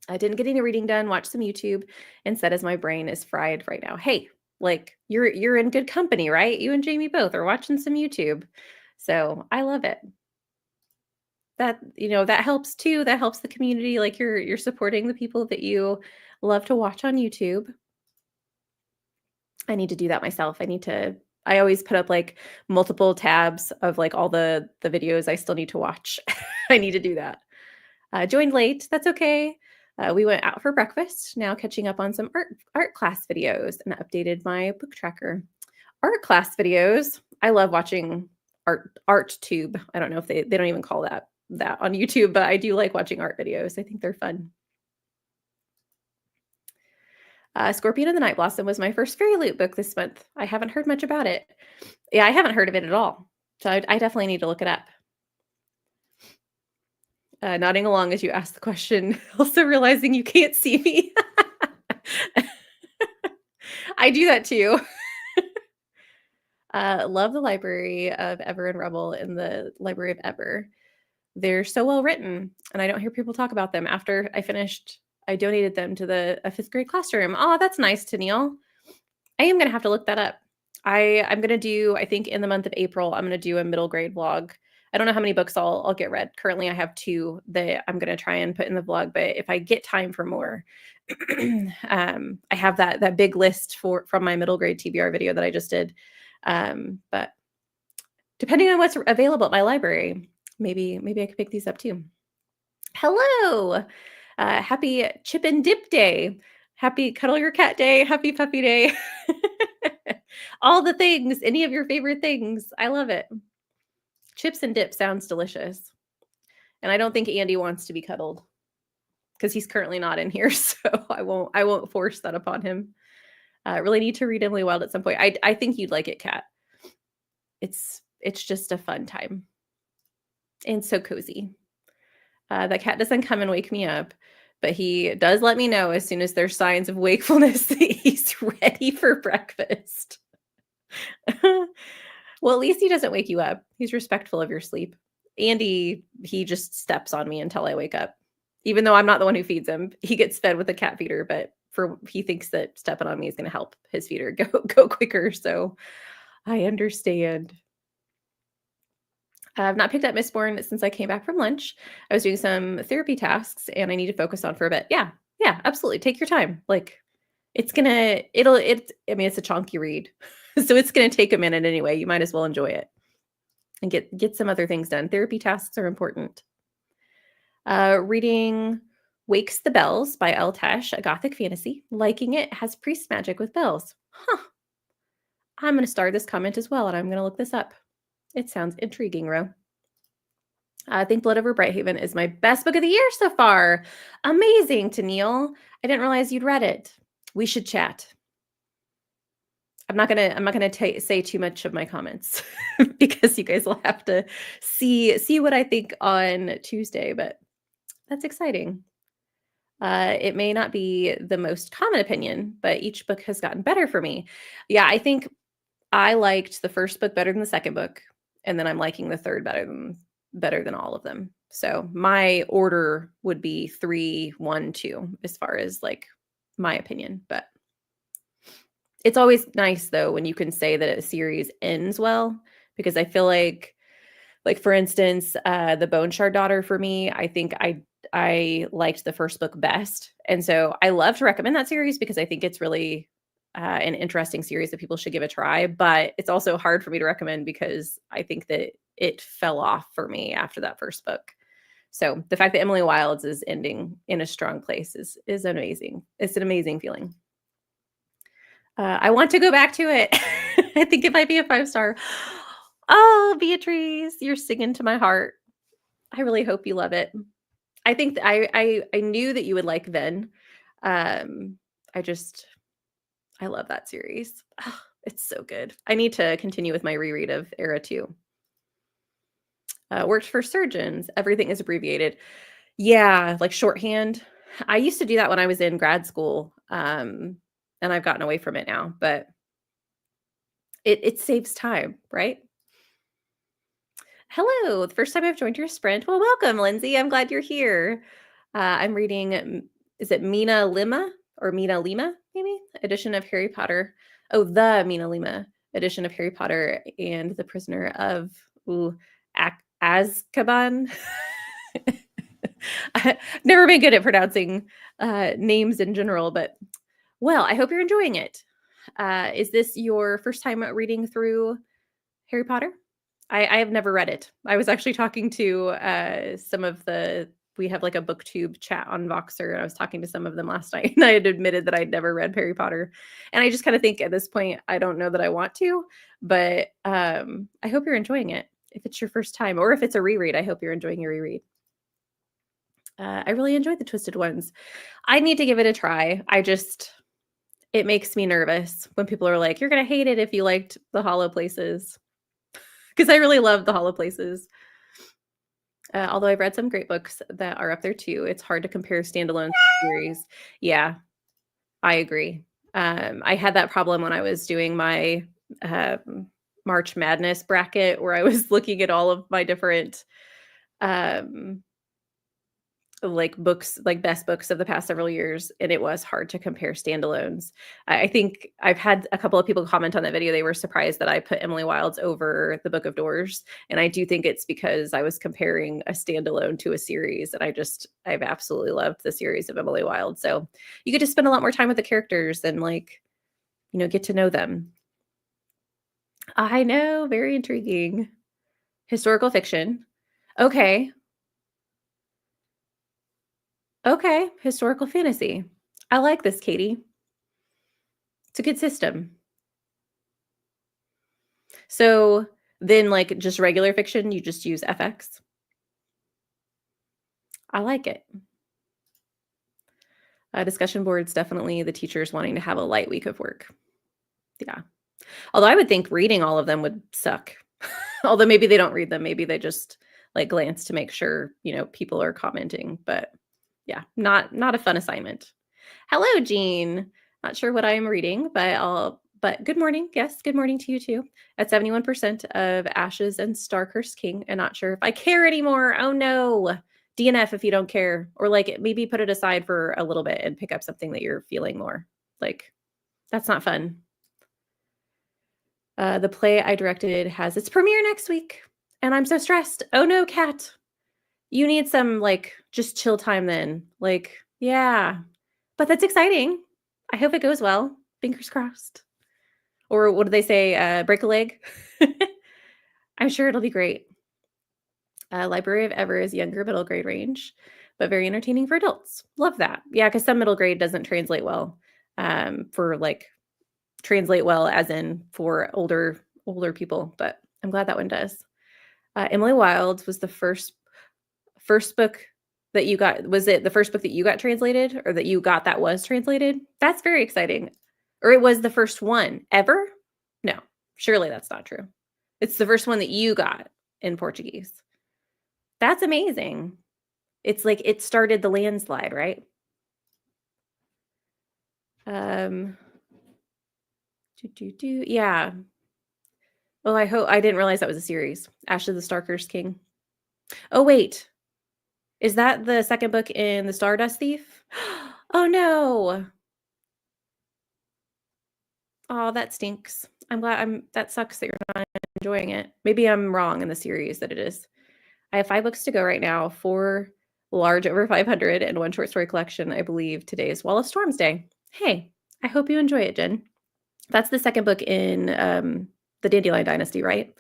I didn't get any reading done, watch some YouTube instead as my brain is fried right now. Hey, like you're in good company, right? You and Jamie both are watching some YouTube. So I love it. That helps too. That helps the community. Like you're supporting the people that you love to watch on YouTube. I need to do that myself. I always put up like multiple tabs of like all the videos I still need to watch. I need to do that. Joined late. That's okay. We went out for breakfast. Now catching up on some art class videos and updated my book tracker. Art class videos. I love watching art tube. I don't know if they don't even call that on YouTube, but I do like watching art videos. I think they're fun. Scorpion and the Night Blossom was my first fairy loot book this month. I haven't heard much about it. Yeah, I haven't heard of it at all. So I definitely need to look it up. Nodding along as you ask the question, also realizing you can't see me. I do that too. Love the library of Ever and Rebel and the library of Ever. They're so well written, and I don't hear people talk about them. After I finished, I donated them to a fifth grade classroom. Oh, that's nice, Tennille. I am gonna have to look that up. I'm gonna do, I think in the month of April, I'm gonna do a middle grade vlog. I don't know how many books I'll get read. Currently, I have 2 that I'm gonna try and put in the vlog, but if I get time for more, I have that big list from my middle grade TBR video that I just did. But depending on what's available at my library, maybe I could pick these up too. Hello. Happy Chip and Dip Day. Happy Cuddle Your Cat Day. Happy Puppy Day. All the things, any of your favorite things. I love it. Chips and dip sounds delicious. And I don't think Andy wants to be cuddled because he's currently not in here, so I won't force that upon him. Really need to read Emily Wilde at some point. I think you'd like it, Kat. It's just a fun time. And so cozy. The cat doesn't come and wake me up, but he does let me know as soon as there's signs of wakefulness that he's ready for breakfast. Well, at least he doesn't wake you up. He's respectful of your sleep. Andy, he just steps on me until I wake up. Even though I'm not the one who feeds him, he gets fed with a cat feeder, but he thinks that stepping on me is going to help his feeder go quicker. So I understand. I've not picked up Mistborn since I came back from lunch. I was doing some therapy tasks and I need to focus on for a bit. Yeah, absolutely. Take your time. Like it's a chunky read. So it's going to take a minute anyway. You might as well enjoy it and get some other things done. Therapy tasks are important. Reading Wakes the Bells by Elle Tesh, a gothic fantasy. Liking it, has priest magic with bells. Huh. I'm going to start this comment as well, and I'm going to look this up. It sounds intriguing, Ro. I think Blood Over Brighthaven is my best book of the year so far. Amazing, Tennille. I didn't realize you'd read it. We should chat. I'm not gonna say too much of my comments because you guys will have to see what I think on Tuesday, but that's exciting. It may not be the most common opinion, but each book has gotten better for me. Yeah, I think I liked the first book better than the second book, and then I'm liking the third better than all of them. So my order would be 3, 1, 2 as far as like my opinion, but it's always nice though when you can say that a series ends well, because I feel like for instance, the Bone Shard Daughter for me, I think I liked the first book best. And so I love to recommend that series because I think it's really an interesting series that people should give a try. But it's also hard for me to recommend because I think that it fell off for me after that first book. So the fact that Emily Wilde's is ending in a strong place is amazing. It's an amazing feeling. I want to go back to it. I think it might be a 5-star. Oh, Beatrice, you're singing to my heart. I really hope you love it. I think I knew that you would like Ven. I love that series. Oh, it's so good. I need to continue with my reread of Era 2. Worked for surgeons. Everything is abbreviated. Yeah, like shorthand. I used to do that when I was in grad school. And I've gotten away from it now, but it saves time, right? Hello, the first time I've joined your sprint. Well, welcome, Lindsay. I'm glad you're here. I'm reading, is it Mina Lima or Mina Lima, maybe? Edition of Harry Potter. Oh, the Mina Lima edition of Harry Potter and the Prisoner of Azkaban. I've never been good at pronouncing names in general, but well, I hope you're enjoying it. Is this your first time reading through Harry Potter? I have never read it. I was actually talking to we have like a booktube chat on Voxer, and I was talking to some of them last night, and I had admitted that I'd never read Harry Potter. And I just kind of think at this point, I don't know that I want to, but I hope you're enjoying it. If it's your first time, or if it's a reread, I hope you're enjoying your reread. I really enjoyed the Twisted Ones. I need to give it a try. It makes me nervous when people are like, you're going to hate it if you liked the Hollow Places. Because I really love the Hollow Places. Although I've read some great books that are up there too. It's hard to compare standalone series. Yeah, I agree. I had that problem when I was doing my March Madness bracket where I was looking at all of my different um, like books, like best books of the past several years, and it was hard to compare standalones. I think I've had a couple of people comment on that video. They were surprised that I put Emily Wilde's over the Book of Doors, and I do think it's because I was comparing a standalone to a series, and I've absolutely loved the series of Emily Wilde. So you get to spend a lot more time with the characters and like, get to know them. I know, very intriguing. Historical fiction. Okay. Okay, historical fantasy. I like this, Katie. It's a good system. So then, like, just regular fiction, you just use FX? I like it. Discussion boards, definitely the teachers wanting to have a light week of work. Yeah. Although I would think reading all of them would suck. Although maybe they don't read them. Maybe they just like glance to make sure, people are commenting. But yeah, not a fun assignment. Hello, Jean. Not sure what I am reading, but good morning. Yes, good morning to you too. At 71% of Ashes and Starcursed King, and not sure if I care anymore. Oh no. DNF if you don't care. Or like maybe put it aside for a little bit and pick up something that you're feeling more. Like, that's not fun. The play I directed has its premiere next week, and I'm so stressed. Oh no, Kat. You need some like just chill time then. Like, yeah. But that's exciting. I hope it goes well. Fingers crossed. Or what do they say? Break a leg? I'm sure it'll be great. Library of Ever is younger middle grade range, but very entertaining for adults. Love that. Yeah, because some middle grade doesn't translate well. For like translate well as in for older people, but I'm glad that one does. Emily Wilde was the first book that you got. Was it the first book that you got translated or that you got that was translated? That's very exciting. Or it was the first one ever? No, surely that's not true. It's the first one that you got in Portuguese. That's amazing. It's like it started the landslide, right? Um, yeah. Well, I didn't realize that was a series. Ashley the Starcursed King. Oh, wait. Is that the second book in The Stardust Thief? Oh, no. Oh, that stinks. That sucks that you're not enjoying it. Maybe I'm wrong in the series that it is. I have 5 books to go right now, 4 large over 500 and 1 short story collection. I believe today is Wall of Storms Day. Hey, I hope you enjoy it, Jen. That's the second book in the Dandelion Dynasty, right?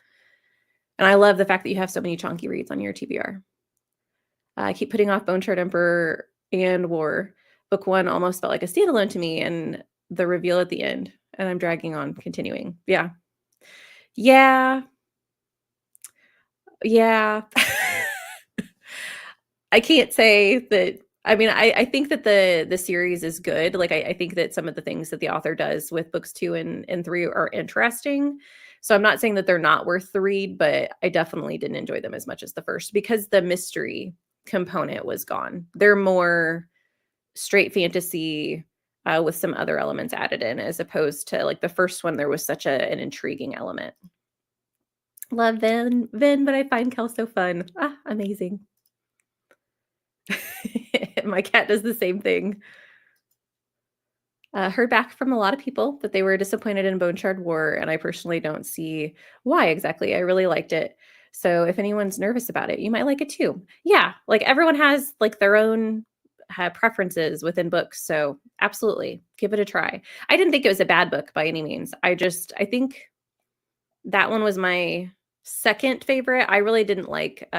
And I love the fact that you have so many chunky reads on your TBR. I keep putting off Bone Shard Emperor and War. Book 1 almost felt like a standalone to me, and the reveal at the end, and I'm dragging on continuing. Yeah. Yeah. Yeah. I can't say that. I mean, I think that the series is good. Like I think that some of the things that the author does with books 2 and 3 are interesting. So I'm not saying that they're not worth the read, but I definitely didn't enjoy them as much as the first because the mystery component was gone. They're more straight fantasy with some other elements added in, as opposed to like the first one. There was such an intriguing element. Love Vin, but I find Kel so fun. Amazing. My cat does the same thing. Heard back from a lot of people that they were disappointed in Bone Shard War, and I personally don't see why exactly. I really liked it. So if anyone's nervous about it, you might like it too. Yeah, like everyone has like their own preferences within books. So absolutely, give it a try. I didn't think it was a bad book by any means. I think that one was my second favorite. I really didn't like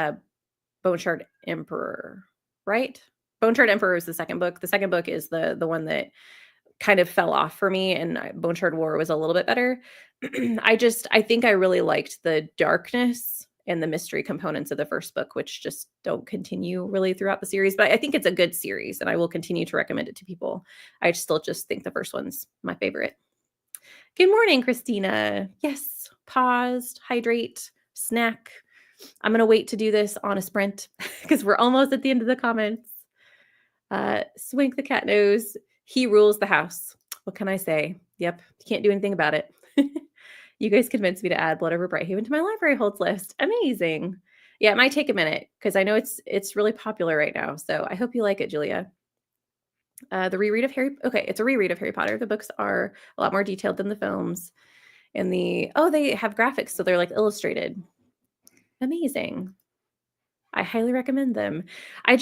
Bone Shard Emperor, right? Bone Shard Emperor is the second book. The second book is the one that kind of fell off for me, and Bone Shard War was a little bit better. I think I really liked the darkness and the mystery components of the first book, which just don't continue really throughout the series. But I think it's a good series, and I will continue to recommend it to people. I still just think the first one's my favorite. Good morning, Christina. Yes, paused, hydrate, snack. I'm gonna wait to do this on a sprint because we're almost at the end of the comments. Swink the cat knows. He rules the house. What can I say? Yep, can't do anything about it. You guys convinced me to add Blood Over Brighthaven to my library holds list. Amazing. Yeah, it might take a minute because I know it's really popular right now. So I hope you like it, Julia. The reread of Harry. Okay, it's a reread of Harry Potter. The books are a lot more detailed than the films, and they have graphics, so they're like illustrated. Amazing. I highly recommend them. I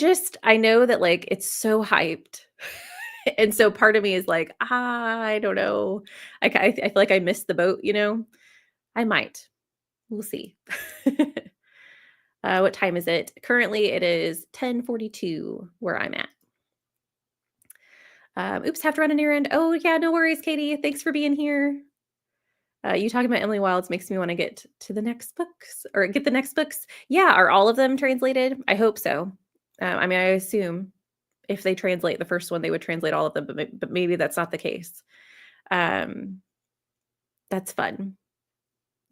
know that like it's so hyped. And so part of me is like, I don't know. I feel like I missed the boat, you know? I might. We'll see. What time is it? Currently, it is 10:42 where I'm at. Oops, have to run an errand. Oh, yeah, no worries, Katie. Thanks for being here. You talking about Emily Wilds makes me want to get to the next books or get the next books. Yeah, are all of them translated? I hope so. I mean, I assume if they translate the first one, they would translate all of them, but maybe that's not the case. Um, that's fun.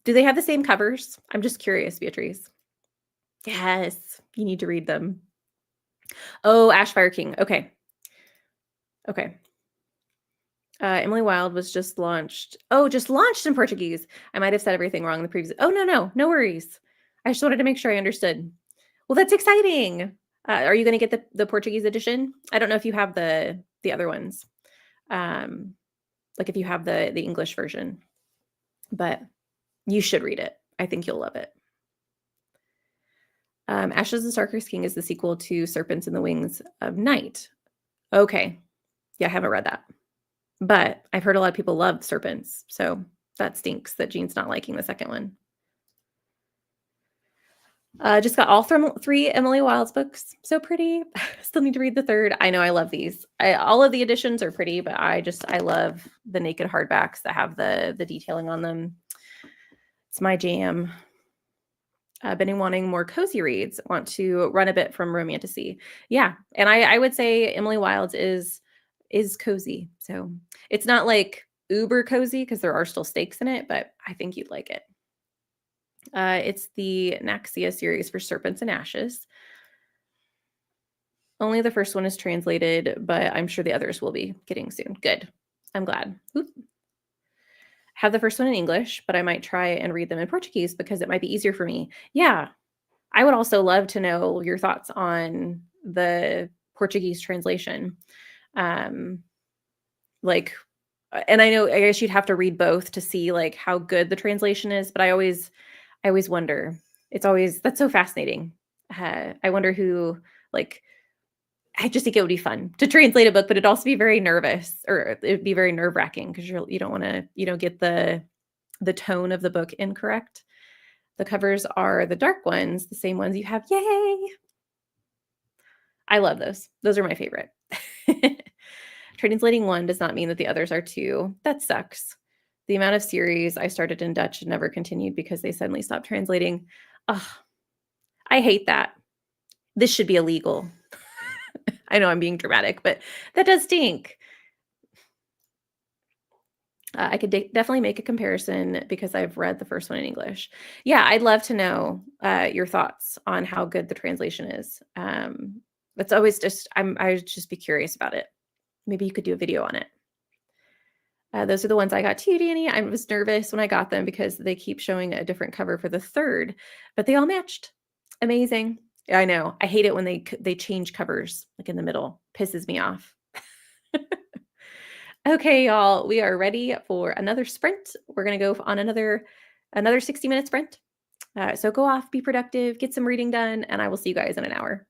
Do they have the same covers? I'm just curious, Beatrice. Yes, you need to read them. Oh, Ashfire King. Okay. Okay. Emily Wild was just launched. Oh, just launched in Portuguese. I might have said everything wrong in the previous. Oh, no worries. I just wanted to make sure I understood. Well, that's exciting. Are you going to get the Portuguese edition? I don't know if you have the other ones. Like if you have the English version, but you should read it. I think you'll love it. Ashes of Starker's King is the sequel to Serpents in the Wings of Night. Okay. Yeah, I haven't read that. But I've heard a lot of people love Serpents, so that stinks that Jean's not liking the second one. Just got all three Emily Wilds books. So pretty. Still need to read the third. I know I love these. All of the editions are pretty, but I love the naked hardbacks that have the detailing on them. It's my jam. Been wanting more cozy reads. Want to run a bit from romantasy. Yeah, and I would say Emily Wilds is cozy. So it's not like uber cozy because there are still stakes in it, but I think you'd like it. It's the Naxia series for Serpents and Ashes. Only the first one is translated, but I'm sure the others will be getting soon. Good. I'm glad. Oop. Have the first one in English, but I might try and read them in Portuguese because it might be easier for me. Yeah. I would also love to know your thoughts on the Portuguese translation. Like, and I know, I guess you'd have to read both to see like how good the translation is, but I always wonder. It's always that's so fascinating. I wonder who like I just think it would be fun to translate a book, but it'd also be very nervous or it'd be very nerve wracking because you don't want to get the tone of the book incorrect. The covers are the dark ones, the same ones you have. Yay! I love those. Those are my favorite. Translating one does not mean that the others are two. That sucks. The amount of series I started in Dutch and never continued because they suddenly stopped translating. Ugh, I hate that. This should be illegal. I know I'm being dramatic, but that does stink. I could definitely make a comparison because I've read the first one in English. Yeah, I'd love to know your thoughts on how good the translation is. That's always just I would just be curious about it. Maybe you could do a video on it. Those are the ones I got too, Danny. I was nervous when I got them because they keep showing a different cover for the third, but they all matched. Amazing. I know. I hate it when they change covers like in the middle. Pisses me off. Okay, y'all, we are ready for another sprint. We're going to go on another 60-minute sprint. So go off, be productive, get some reading done, and I will see you guys in an hour.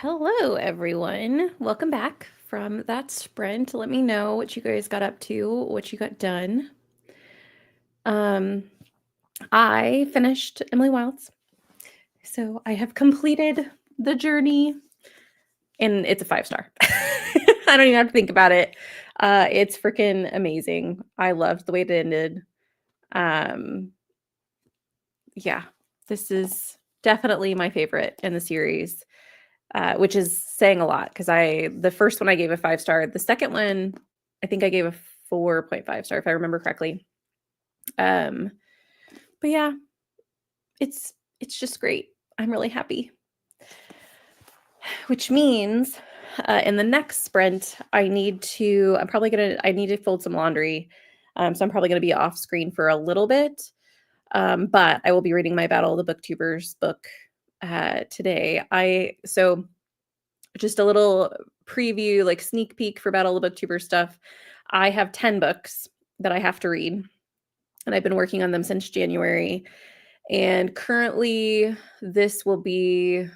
Hello, everyone. Welcome back from that sprint. Let me know what you guys got up to, what you got done. I finished Emily Wilds, so I have completed the journey, and it's a 5-star. I don't even have to think about it. It's freaking amazing. I loved the way it ended. Yeah, this is definitely my favorite in the series. Which is saying a lot because the first one I gave a 5-star. The second one, I think I gave a 4.5 star if I remember correctly. But yeah, it's just great. I'm really happy. Which means in the next sprint, I need to fold some laundry. So I'm probably gonna be off screen for a little bit. But I will be reading my Battle of the Booktubers book today. So just a little preview, like sneak peek for Battle of the Booktuber stuff. I have 10 books that I have to read, and I've been working on them since January. And currently, this will be.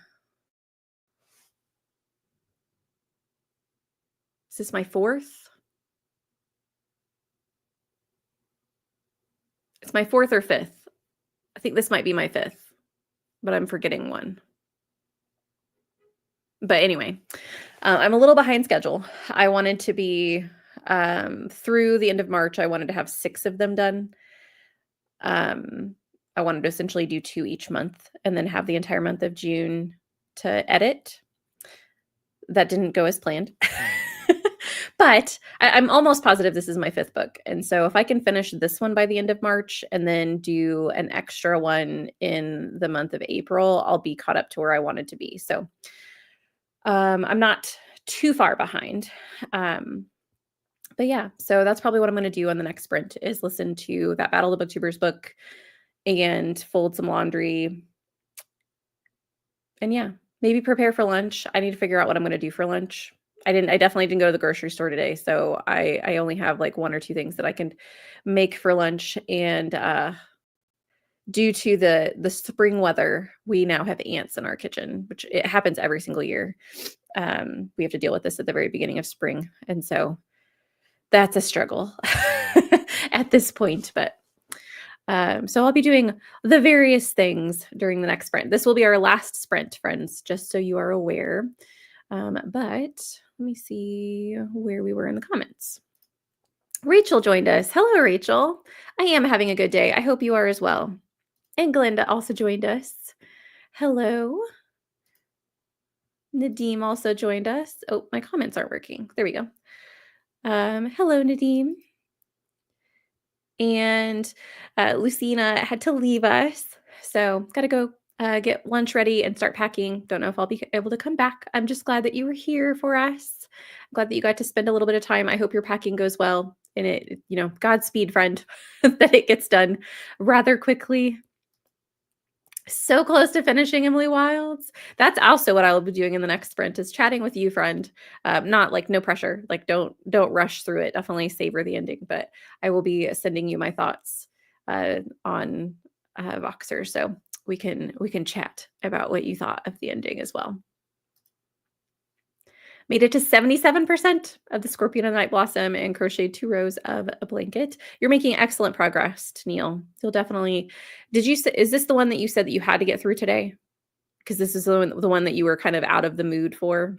Is this my fourth? It's my fourth or fifth. I think this might be my fifth, but I'm forgetting one. But anyway, I'm a little behind schedule. I wanted to be through the end of March. I wanted to have 6 of them done. I wanted to essentially do 2 each month and then have the entire month of June to edit. That didn't go as planned. But I'm almost positive this is my 5th book. And so if I can finish this one by the end of March and then do an extra one in the month of April, I'll be caught up to where I wanted to be. So I'm not too far behind. But yeah, so that's probably what I'm going to do on the next sprint is listen to that Battle of the Booktubers book and fold some laundry. And yeah, maybe prepare for lunch. I need to figure out what I'm going to do for lunch. I definitely didn't go to the grocery store today, so I only have like 1 or 2 things that I can make for lunch. And due to the spring weather, we now have ants in our kitchen, which it happens every single year. We have to deal with this at the very beginning of spring, and so that's a struggle at this point. But so I'll be doing the various things during the next sprint. This will be our last sprint, friends, just so you are aware. But let me see where we were in the comments. Rachel joined us. Hello, Rachel. I am having a good day. I hope you are as well. And Glenda also joined us. Hello. Nadim also joined us. Oh, my comments aren't working. There we go. Hello, Nadim. And Lucina had to leave us. So got to go get lunch ready and start packing. Don't know if I'll be able to come back. I'm just glad that you were here for us. I'm glad that you got to spend a little bit of time. I hope your packing goes well. And Godspeed, friend, that it gets done rather quickly. So close to finishing Emily Wilds. That's also what I will be doing in the next sprint is chatting with you, friend. Not like no pressure. Like don't rush through it. Definitely savor the ending. But I will be sending you my thoughts on Voxer, so we can chat about what you thought of the ending as well. Made it to 77% of the Scorpion and Night Blossom and crocheted 2 rows of a blanket. You're making excellent progress, Neil. You'll definitely. Is this the one that you said that you had to get through today? Because this is the one that you were kind of out of the mood for.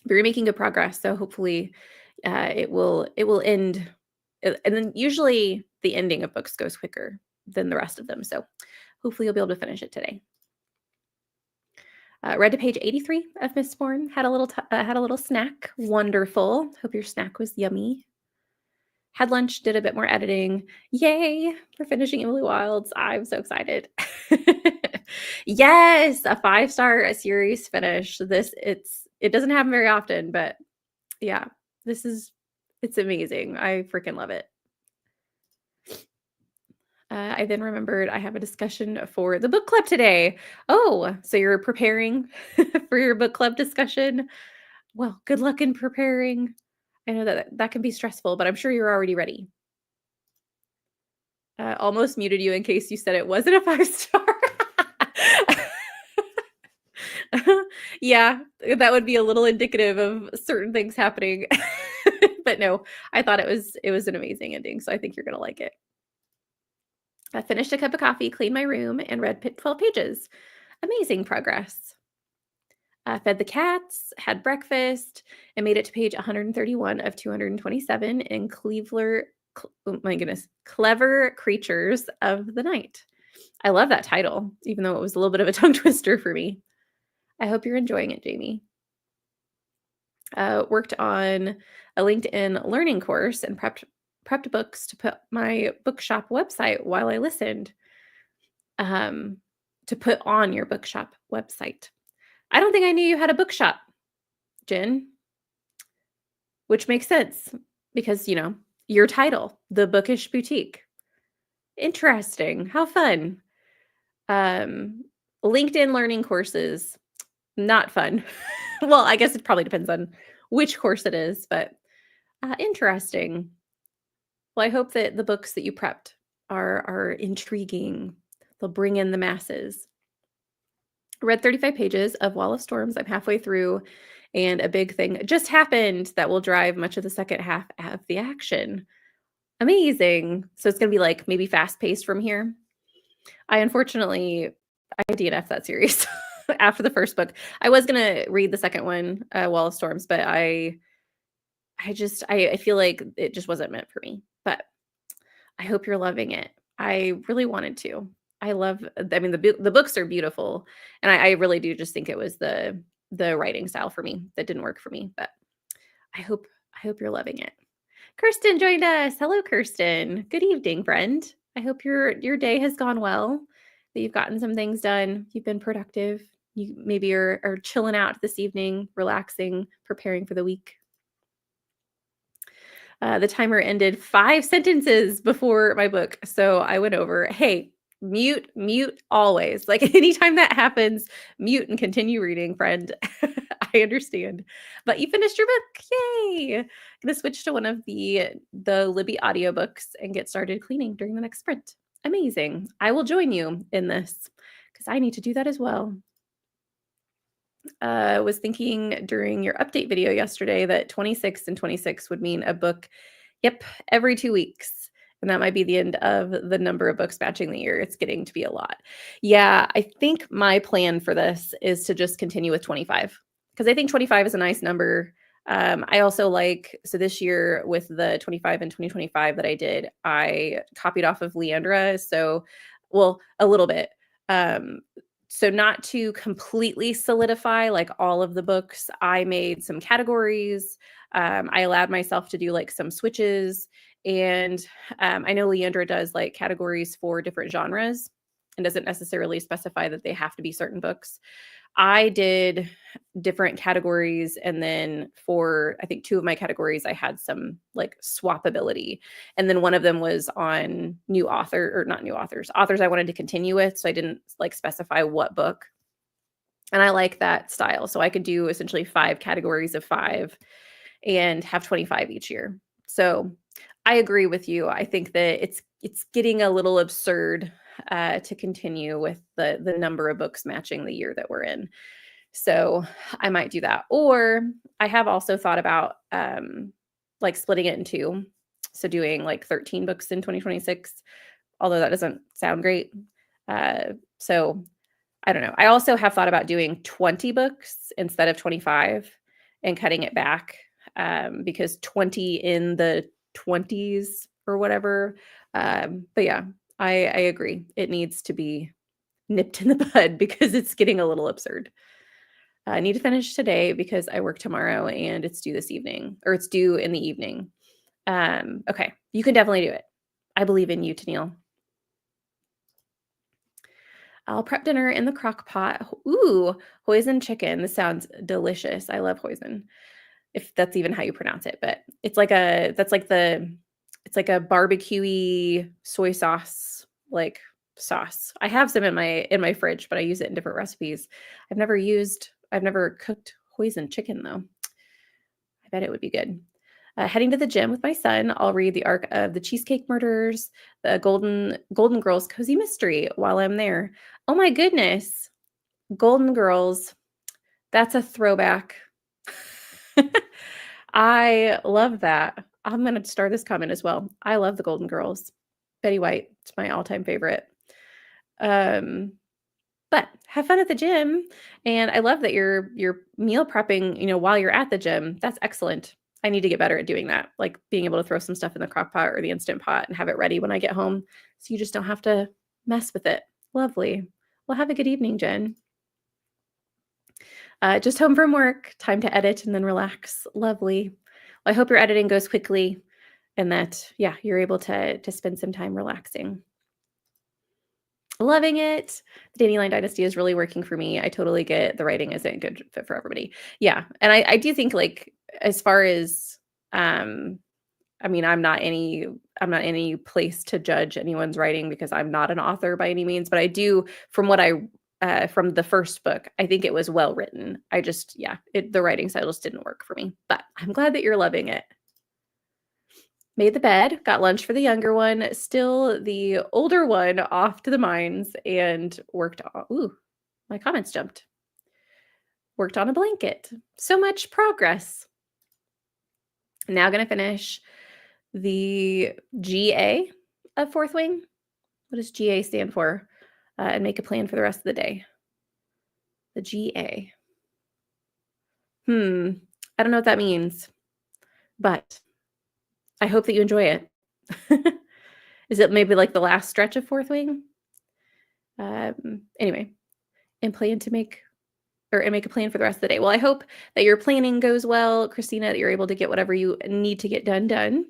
But you're making good progress, so hopefully it will end. And then usually the ending of books goes quicker than the rest of them. So hopefully you'll be able to finish it today. Read to page 83 of Mistborn. Had a little snack. Wonderful. Hope your snack was yummy. Had lunch. Did a bit more editing. Yay for finishing Emily Wilds. I'm so excited. Yes, a 5-star series finish. It doesn't happen very often, but yeah, it's amazing. I freaking love it. I then remembered I have a discussion for the book club today. Oh, so you're preparing for your book club discussion? Well, good luck in preparing. I know that can be stressful, but I'm sure you're already ready. Almost muted you in case you said it wasn't a 5-star. Yeah, that would be a little indicative of certain things happening. But no, I thought it was an amazing ending, so I think you're gonna like it. I finished a cup of coffee, cleaned my room, and read 12 pages. Amazing progress. Fed the cats, had breakfast, and made it to page 131 of 227 in oh my goodness, Clever Creatures of the Night. I love that title, even though it was a little bit of a tongue twister for me. I hope you're enjoying it, Jamie. Worked on a LinkedIn learning course and prepped books to put my bookshop website while I listened. Um, to put on your bookshop website. I don't think I knew you had a bookshop, Jen, which makes sense because, your title, The Bookish Boutique. Interesting. How fun. Um, LinkedIn learning courses, not fun. Well, I guess it probably depends on which course it is, but interesting. Well, I hope that the books that you prepped are intriguing. They'll bring in the masses. I read 35 pages of Wall of Storms. I'm halfway through, and a big thing just happened that will drive much of the second half of the action. Amazing. So it's going to be like maybe fast paced from here. I DNF that series after the first book. I was going to read the second one, Wall of Storms, but I feel like it just wasn't meant for me. But I hope you're loving it. I really wanted to. I mean, the books are beautiful, and I really do just think it was the writing style for me that didn't work for me. But I hope you're loving it. Kirsten joined us. Hello, Kirsten. Good evening, friend. I hope your day has gone well. That you've gotten some things done. You've been productive. You maybe are chilling out this evening, relaxing, preparing for the week. The timer ended 5 sentences before my book, so I went over, "Hey, mute always." Like, anytime that happens, mute and continue reading, friend. I understand. But you finished your book. Yay! Gonna switch to one of the Libby audiobooks and get started cleaning during the next sprint. Amazing. I will join you in this because I need to do that as well. Was thinking during your update video yesterday that 26 and 26 would mean a book, yep, every 2 weeks. And that might be the end of the number of books matching the year. It's getting to be a lot. Yeah, I think my plan for this is to just continue with 25 because I think 25 is a nice number. I also so this year with the 25 and 2025 that I did, I copied off of Leandra. So, well, a little bit. Um, so not to completely solidify like all of the books, I made some categories. I allowed myself to do like some switches. And I know Leandra does like categories for different genres and doesn't necessarily specify that they have to be certain books. I did different categories. And then for, I think 2 of my categories, I had some like swappability. And then one of them was on new author or not new authors I wanted to continue with. So I didn't like specify what book. And I like that style. So I could do essentially 5 categories of 5 and have 25 each year. So I agree with you. I think that it's getting a little absurd to continue with the number of books matching the year that we're in. So I might do that. Or I have also thought about like splitting it in 2. So doing like 13 books in 2026, although that doesn't sound great. So I don't know. I also have thought about doing 20 books instead of 25 and cutting it back because 20 in the 20s or whatever. But yeah, I agree. It needs to be nipped in the bud because it's getting a little absurd. I need to finish today because I work tomorrow and it's due this evening, or it's due in the evening. Okay, you can definitely do it. I believe in you, Tennille. I'll prep dinner in the crock pot. Ooh, hoisin chicken. This sounds delicious. I love hoisin, if that's even how you pronounce it. But it's like it's like a barbecue-y soy sauce, like sauce. I have some in my fridge, but I use it in different recipes. I've never cooked hoisin chicken though. I bet it would be good. Heading to the gym with my son, I'll read the arc of the Cheesecake Murders, the Golden Girls Cozy Mystery while I'm there. Oh my goodness. Golden Girls. That's a throwback. I love that. I'm gonna start this comment as well. I love the Golden Girls. Betty White, it's my all-time favorite. Um, but have fun at the gym, and I love that you're meal prepping, while you're at the gym. That's excellent. I need to get better at doing that, like being able to throw some stuff in the crock pot or the Instant Pot and have it ready when I get home, so you just don't have to mess with it. Lovely. Well, have a good evening, Jen. Just home from work, time to edit and then relax. Lovely. Well, I hope your editing goes quickly and that, yeah, you're able to spend some time relaxing. Loving it. The Dandelion Dynasty is really working for me. I totally get the writing isn't a good fit for everybody. Yeah, and I do think, like, as far as, um, I mean, I'm not any place to judge anyone's writing because I'm not an author by any means, but I do, from what I from the first book, I think it was well written. I just, yeah, the writing style just didn't work for me, but I'm glad that you're loving it. Made the bed, got lunch for the younger one, still the older one off to the mines, and worked on, ooh, my comments jumped. Worked on a blanket. So much progress. Now gonna finish the GA of Fourth Wing. What does GA stand for? And make a plan for the rest of the day. The GA. I don't know what that means, but I hope that you enjoy it. Is it maybe like the last stretch of Fourth Wing? Anyway, and plan to make and make a plan for the rest of the day. Well, I hope that your planning goes well, Christina, that you're able to get whatever you need to get done.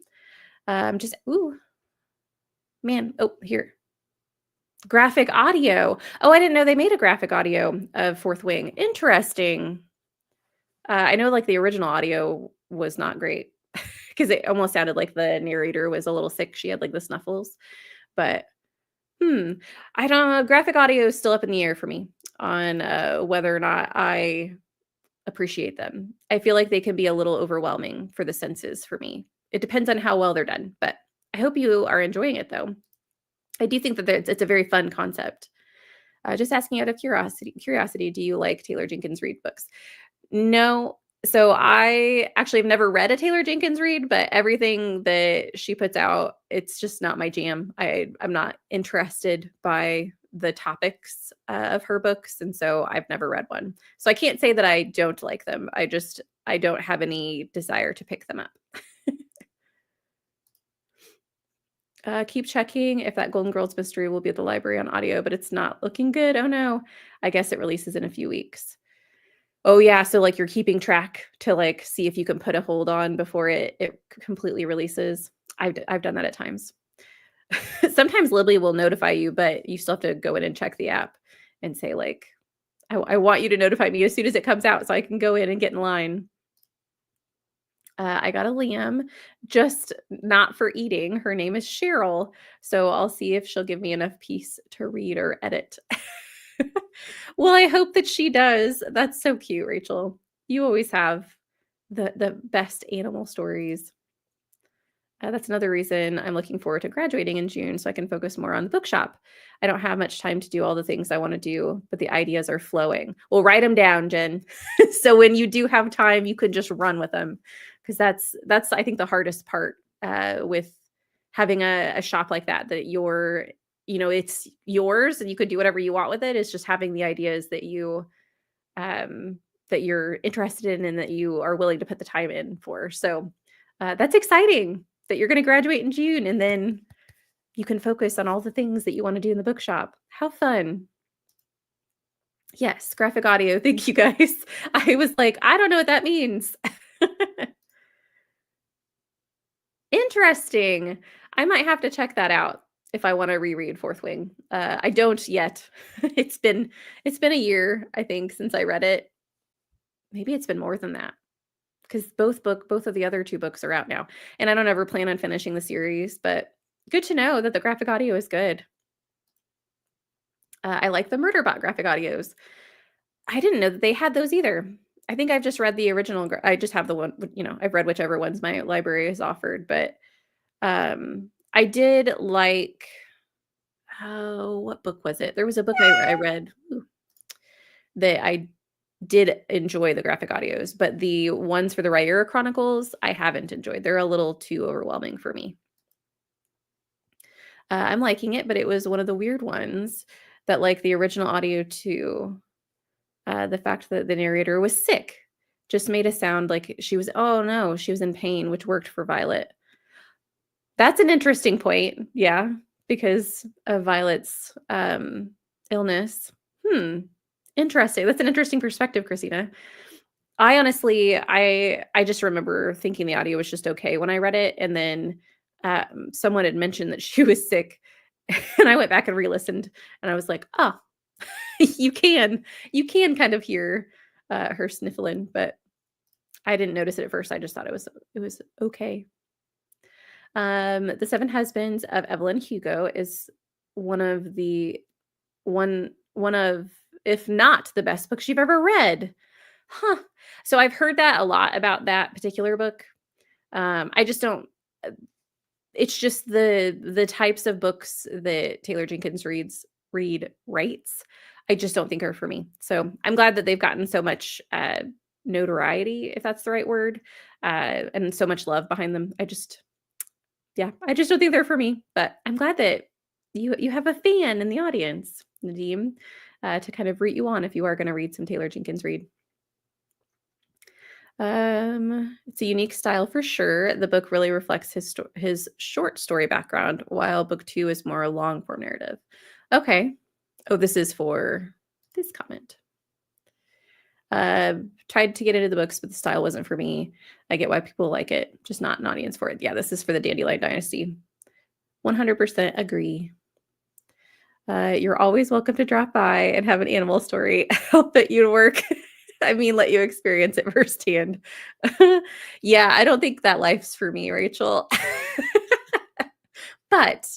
Ooh, man. Oh, here. Graphic audio. Oh, I didn't know they made a graphic audio of Fourth Wing. Interesting. I know, like, the original audio was not great because it almost sounded like the narrator was a little sick. She had, like, the snuffles, but I don't know. Graphic audio is still up in the air for me on whether or not I appreciate them. I feel like they can be a little overwhelming for the senses for me. It depends on how well they're done, but I hope you are enjoying it though. I do think that it's a very fun concept. Just asking out of curiosity, do you like Taylor Jenkins Reid books? No. So I actually have never read a Taylor Jenkins Reid, but everything that she puts out, it's just not my jam. I'm not interested by the topics of her books, and so I've never read one. So I can't say that I don't like them. I don't have any desire to pick them up. Keep checking if that Golden Girls mystery will be at the library on audio, but it's not looking good. Oh no. I guess it releases in a few weeks. Oh yeah, so, like, you're keeping track to, like, see if you can put a hold on before it completely releases. I've done that at times. Sometimes Libby will notify you, but you still have to go in and check the app and say, like, I want you to notify me as soon as it comes out so I can go in and get in line. I got a lamb, just not for eating. Her name is Cheryl, so I'll see if she'll give me enough peace to read or edit. Well, I hope that she does. That's so cute, Rachel. You always have the best animal stories. That's another reason I'm looking forward to graduating in June so I can focus more on the bookshop. I don't have much time to do all the things I want to do, but the ideas are flowing. Well, write them down, Jen. So when you do have time, you can just run with them. Because that's I think the hardest part with having a shop like that, that it's yours and you could do whatever you want with it. Is just having the ideas um, that you're interested in and that you are willing to put the time in for. So that's exciting that you're going to graduate in June and then you can focus on all the things that you want to do in the bookshop. How fun. Yes, graphic audio. Thank you guys. I was like, I don't know what that means. Interesting. I might have to check that out if I want to reread Fourth Wing. I don't yet. It's been a year, I think, since I read it. Maybe it's been more than that because both of the other two books are out now, and I don't ever plan on finishing the series. But good to know that the graphic audio is good. I like the Murderbot graphic audios. I didn't know that they had those either. I think I've just read the original. I just have the one. I've read whichever ones my library has offered, but I did like, oh, what book was it? There was a book I read that I did enjoy the graphic audios, but the ones for the Rhaenyra Chronicles, I haven't enjoyed. They're a little too overwhelming for me. I'm liking it, but it was one of the weird ones that, like the original audio too, the fact that the narrator was sick just made it sound like she was, oh no, she was in pain, which worked for Violet. That's an interesting point. Yeah, because of Violet's illness. Interesting. That's an interesting perspective, Christina. I honestly, I just remember thinking the audio was just okay when I read it, and then someone had mentioned that she was sick, and I went back and re-listened, and I was like, oh, you can kind of hear her sniffling, but I didn't notice it at first. I just thought it was okay. The Seven Husbands of Evelyn Hugo is one of the one of, if not the best books you've ever read. Huh. So I've heard that a lot about that particular book. I just don't. It's just the types of books that Taylor Jenkins writes. I just don't think are for me. So I'm glad that they've gotten so much notoriety, if that's the right word, and so much love behind them. I just don't think they're for me. But I'm glad that you have a fan in the audience, Nadim, to kind of root you on if you are going to read some Taylor Jenkins Reid. It's a unique style for sure. The book really reflects his short story background, while book 2 is more a long form narrative. Okay. Oh, this is for this comment. Tried to get into the books, but the style wasn't for me. I get why people like it, just not an audience for it. Yeah, this is for the Dandelion Dynasty. 100% agree. You're always welcome to drop by and have an animal story. I'll put you to work. I mean, let you experience it firsthand. Yeah, I don't think that life's for me, Rachel. But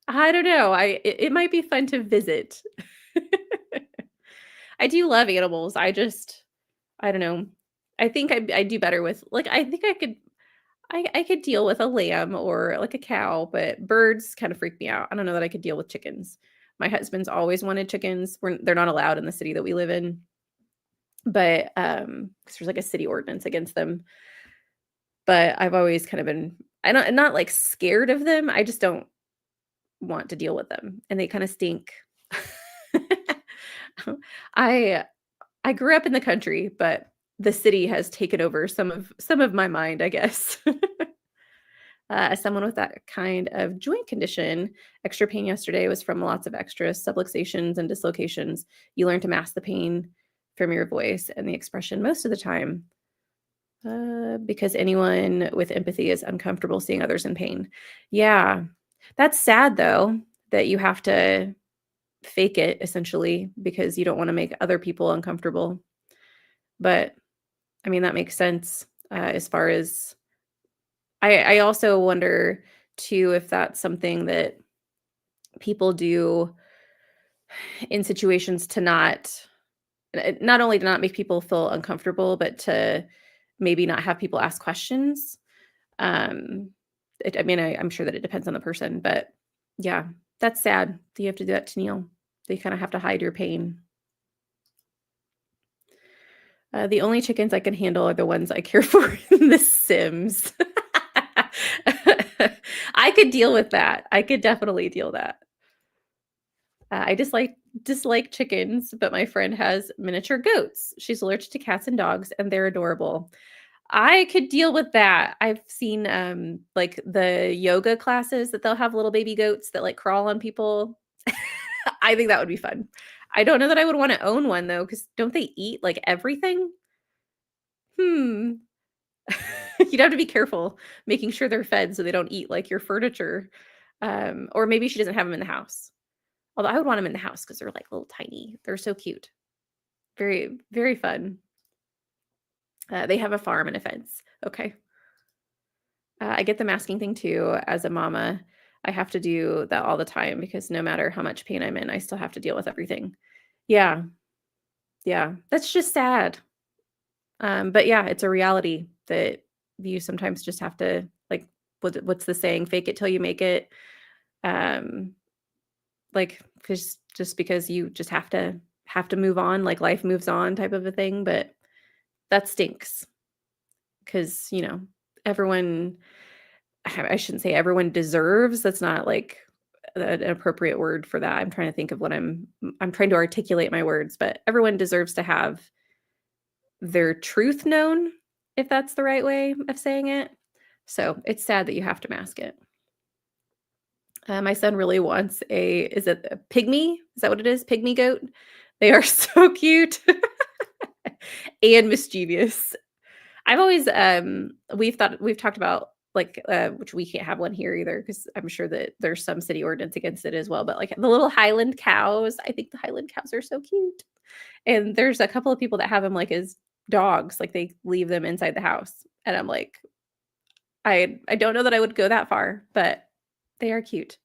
I don't know. It might be fun to visit. I do love animals. I don't know. I think I do better with, like, I think I could deal with a lamb or like a cow, but birds kind of freak me out. I don't know that I could deal with chickens. My husband's always wanted chickens. They're not allowed in the city that we live in, but 'cause there's like a city ordinance against them. But I've always kind of been, I'm not like scared of them. I just don't want to deal with them, and they kind of stink. I I grew up in the country, but the city has taken over some of my mind, I guess. As someone with that kind of joint condition, extra pain yesterday was from lots of extra subluxations and dislocations. You learn to mask the pain from your voice and the expression most of the time, because anyone with empathy is uncomfortable seeing others in pain. Yeah, that's sad though, that you have to fake it essentially because you don't want to make other people uncomfortable. But I mean, that makes sense, as far as I also wonder too if that's something that people do in situations to not only to not make people feel uncomfortable, but to maybe not have people ask questions. Um, I mean, I'm sure that it depends on the person, but yeah, that's sad that you have to do that to Neil. That you kind of have to hide your pain. The only chickens I can handle are the ones I care for in The Sims. I could deal with that. I could definitely deal that. I dislike chickens, but my friend has miniature goats. She's allergic to cats and dogs, and they're adorable. I could deal with that. I've seen like the yoga classes that they'll have little baby goats that like crawl on people. I think that would be fun. I don't know that I would want to own one though, because don't they eat like everything? Hmm. You'd have to be careful making sure they're fed so they don't eat like your furniture. Or maybe she doesn't have them in the house. Although I would want them in the house because they're like little tiny. They're so cute. Very, very fun. They have a farm and a fence. Okay. I get the masking thing too. As a mama, I have to do that all the time because no matter how much pain I'm in, I still have to deal with everything. Yeah. Yeah. That's just sad. But yeah, it's a reality that you sometimes just have to, like, what's the saying? Fake it till you make it. Um, like, just because you just have to have to move on, like life moves on type of a thing, but that stinks because, everyone I shouldn't say everyone deserves, that's not like an appropriate word for that. I'm trying to think of what I'm trying to articulate my words, but everyone deserves to have their truth known, if that's the right way of saying it. So, it's sad that you have to mask it. My son really wants is it a pygmy? Is that what it is? Pygmy goat? They are so cute and mischievous. I've always, we've talked about, like, which we can't have one here either because 'cause I'm sure that there's some city ordinance against it as well, but, like, the little Highland cows, I think the Highland cows are so cute, and there's a couple of people that have them, like, as dogs, like, they leave them inside the house, and I'm like, I don't know that I would go that far, but they are cute.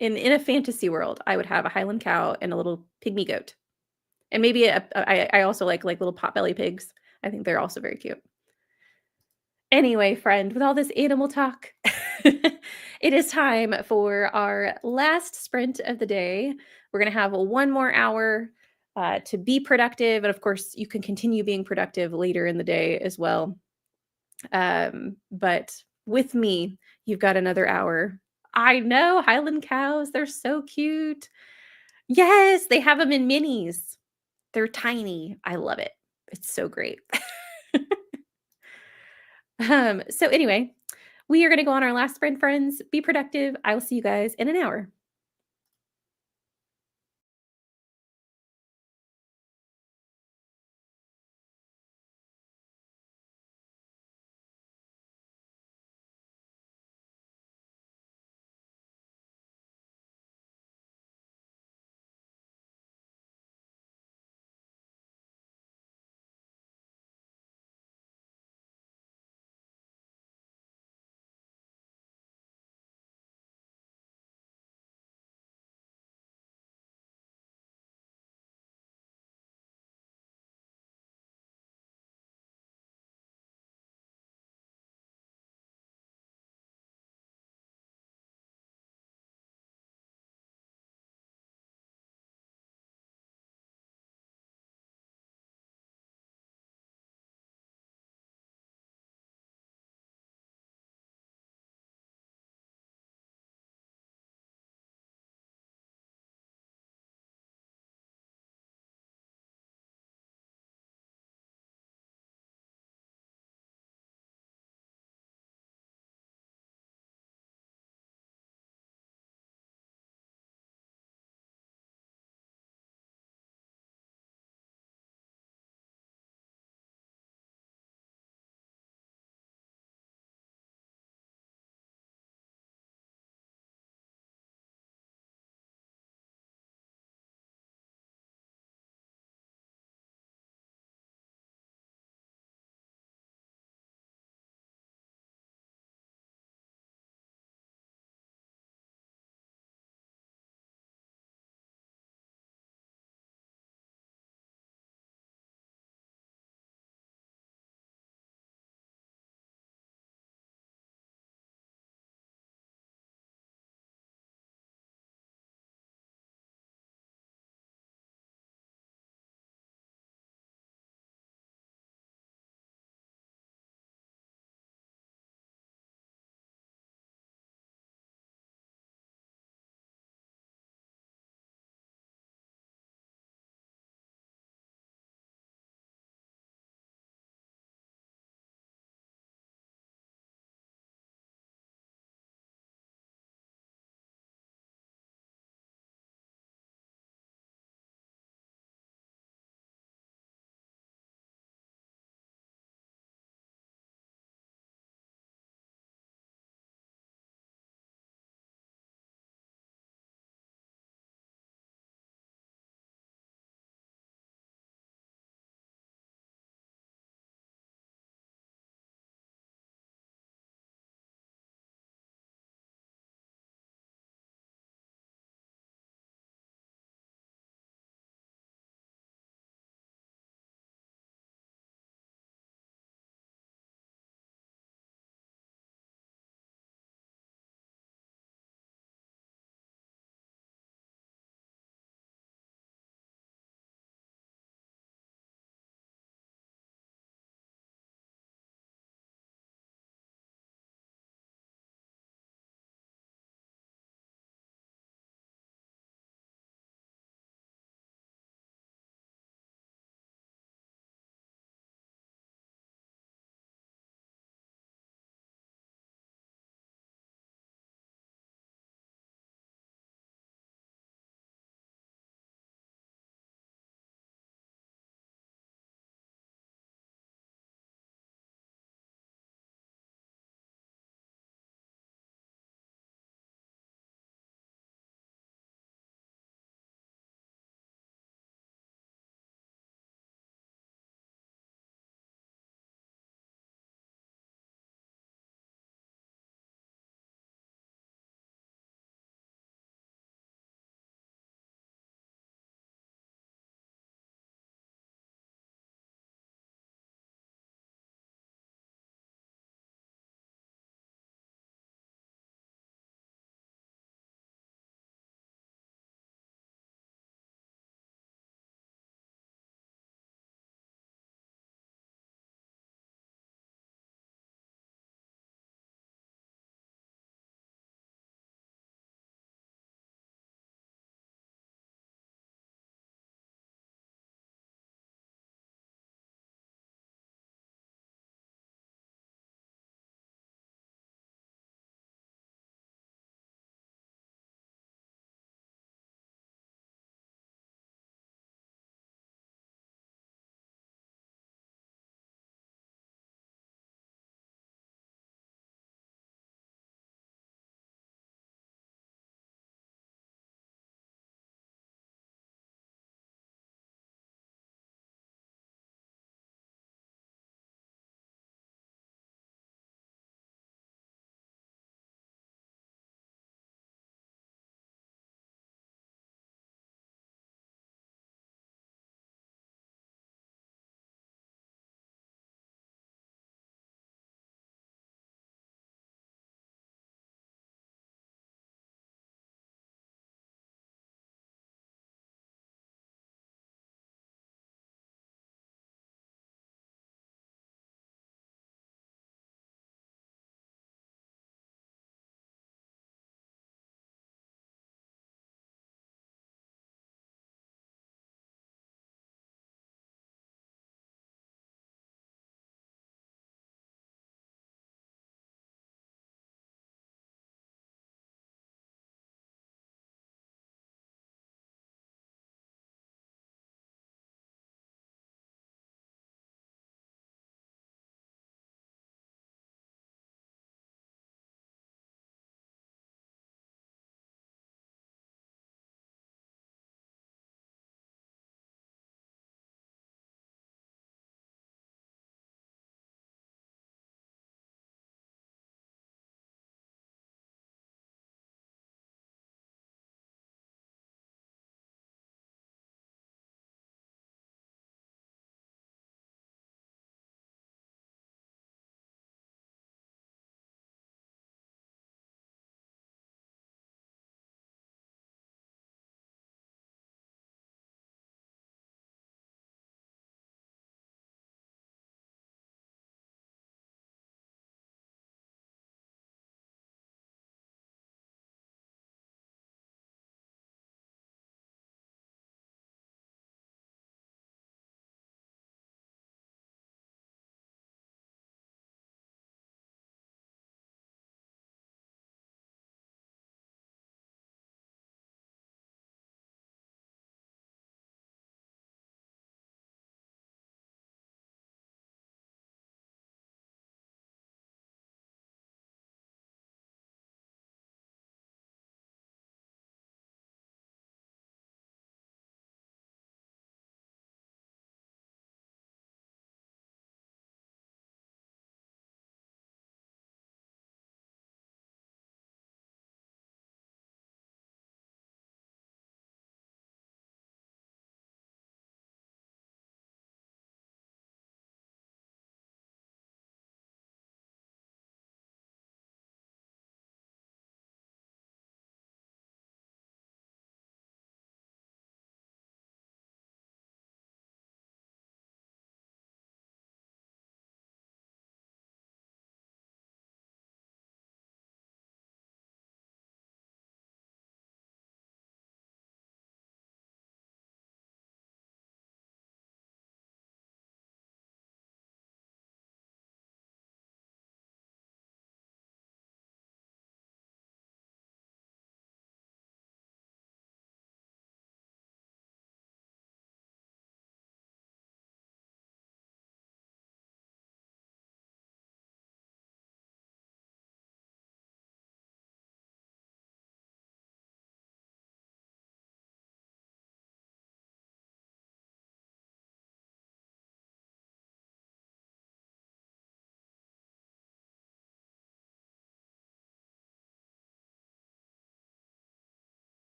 In a fantasy world, I would have a Highland cow and a little pygmy goat, and maybe I also like little potbelly pigs. I think they're also very cute. Anyway, friend, with all this animal talk, it is time for our last sprint of the day. We're going to have one more hour to be productive. And of course, you can continue being productive later in the day as well. But with me, you've got another hour. I know, Highland cows, they're so cute. Yes, they have them in minis. They're tiny. I love it. It's so great. So anyway, we are going to go on our last sprint, friends. Be productive. I will see you guys in an hour.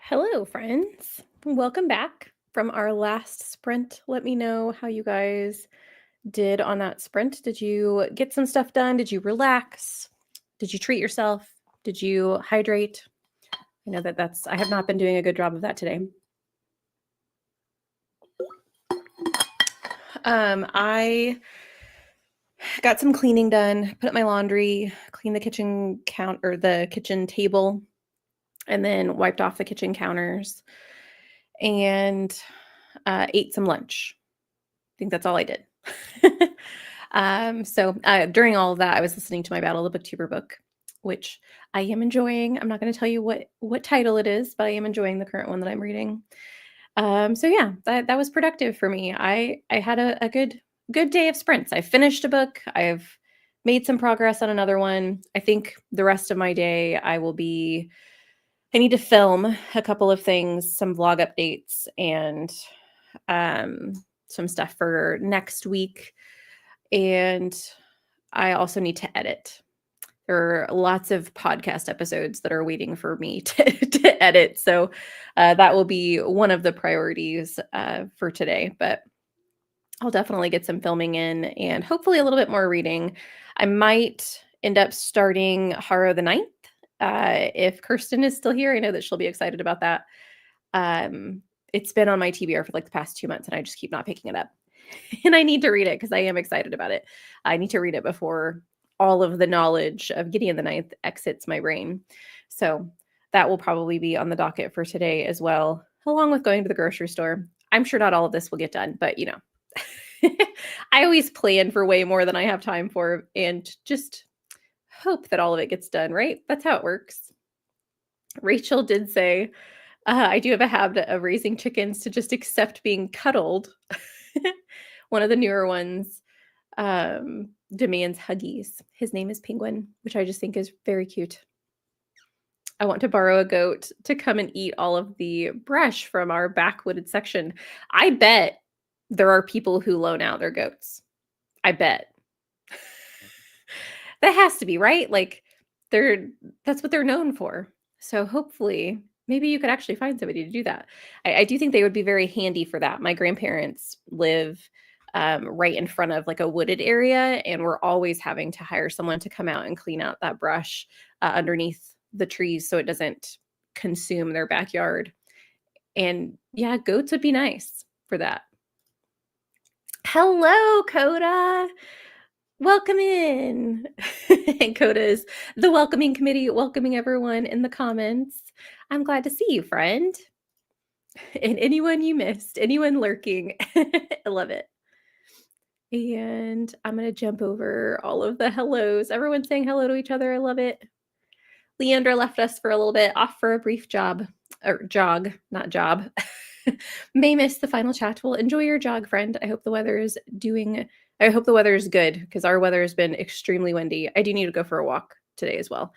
Hello, friends. Welcome back from our last sprint. Let me know how you guys did on that sprint. Did you get some stuff done? Did you relax? Did you treat yourself? Did you hydrate? I know I have not been doing a good job of that today. I got some cleaning done, put up my laundry, cleaned the kitchen table, and then wiped off the kitchen counters and ate some lunch. I think that's all I did. During all of that, I was listening to my Battle of the Booktuber book, which I am enjoying. I'm not going to tell you what title it is, but I am enjoying the current one that I'm reading. That was productive for me. I had a good day of sprints. I finished a book. I've made some progress on another one. I think the rest of my day I need to film a couple of things, some vlog updates, and some stuff for next week. And I also need to edit. There are lots of podcast episodes that are waiting for me to edit. So that will be one of the priorities for today. But I'll definitely get some filming in and hopefully a little bit more reading. I might end up starting Harrow the Ninth. If Kirsten is still here, I know that she'll be excited about that. It's been on my TBR for like the past 2 months and I just keep not picking it up. And I need to read it because I am excited about it. I need to read it before all of the knowledge of Gideon the Ninth exits my brain. So that will probably be on the docket for today as well, along with going to the grocery store. I'm sure not all of this will get done, but I always plan for way more than I have time for and just hope that all of it gets done, right? That's how it works. Rachel did say, I do have a habit of raising chickens to just accept being cuddled. One of the newer ones demands Huggies. His name is Penguin, which I just think is very cute. I want to borrow a goat to come and eat all of the brush from our backwooded section. I bet there are people who loan out their goats. I bet. That has to be, right? Like that's what they're known for. So hopefully maybe you could actually find somebody to do that. I do think they would be very handy for that. My grandparents live right in front of like a wooded area, and we're always having to hire someone to come out and clean out that brush underneath the trees so it doesn't consume their backyard. And yeah, goats would be nice for that. Hello, Coda. Welcome in. And Coda is the welcoming committee, welcoming everyone in the comments. I'm glad to see you, friend. And anyone you missed, anyone lurking, I love it. And I'm going to jump over all of the hellos. Everyone saying hello to each other. I love it. Leandra left us for a little bit, off for a brief jog, not job. May miss the final chat. Well, enjoy your jog, friend. I hope the weather is good because our weather has been extremely windy. I do need to go for a walk today as well.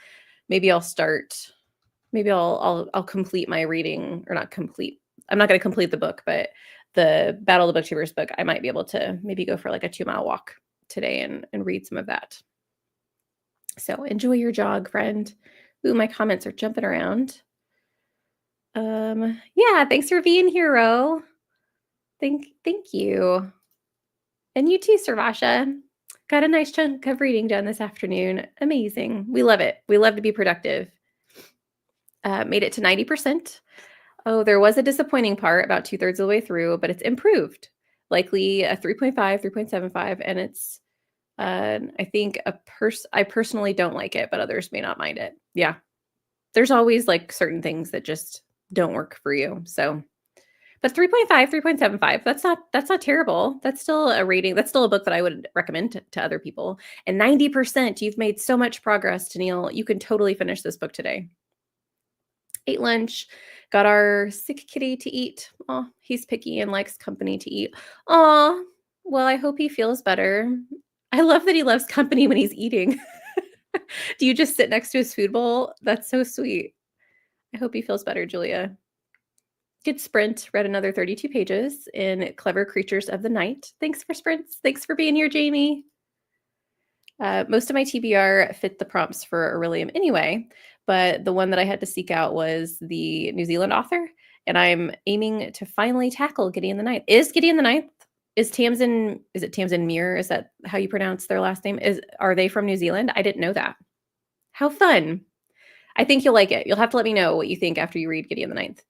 Maybe I'll complete my reading, or not complete. I'm not going to complete the book, but the Battle of the Booktubers book, I might be able to maybe go for like a 2-mile walk today and read some of that. So enjoy your jog, friend. Ooh, my comments are jumping around. Yeah, thanks for being here, Ro. Thank you. And you too, Sarvasha. Got a nice chunk of reading done this afternoon. Amazing. We love it. We love to be productive. Made it to 90%. Oh, there was a disappointing part about 2/3 of the way through, but it's improved. Likely a 3.5, 3.75, and it's I think I personally don't like it, but others may not mind it. Yeah. There's always like certain things that just don't work for you. So, but 3.5, 3.75, that's not terrible. That's still a rating. That's still a book that I would recommend to other people. And 90%, you've made so much progress, Tennille. You can totally finish this book today. Ate lunch, got our sick kitty to eat. Oh, he's picky and likes company to eat. Oh, well, I hope he feels better. I love that he loves company when he's eating. Do you just sit next to his food bowl? That's so sweet. I hope he feels better, Julia. Good sprint. Read another 32 pages in Clever Creatures of the Night. Thanks for sprints. Thanks for being here, Jamie. Most of my TBR fit the prompts for Aurelium anyway, but the one that I had to seek out was the New Zealand author, and I'm aiming to finally tackle Gideon the Ninth. Is Gideon the Ninth? Is it Tamsin Muir? Is that how you pronounce their last name? Are they from New Zealand? I didn't know that. How fun. I think you'll like it. You'll have to let me know what you think after you read Gideon the Ninth.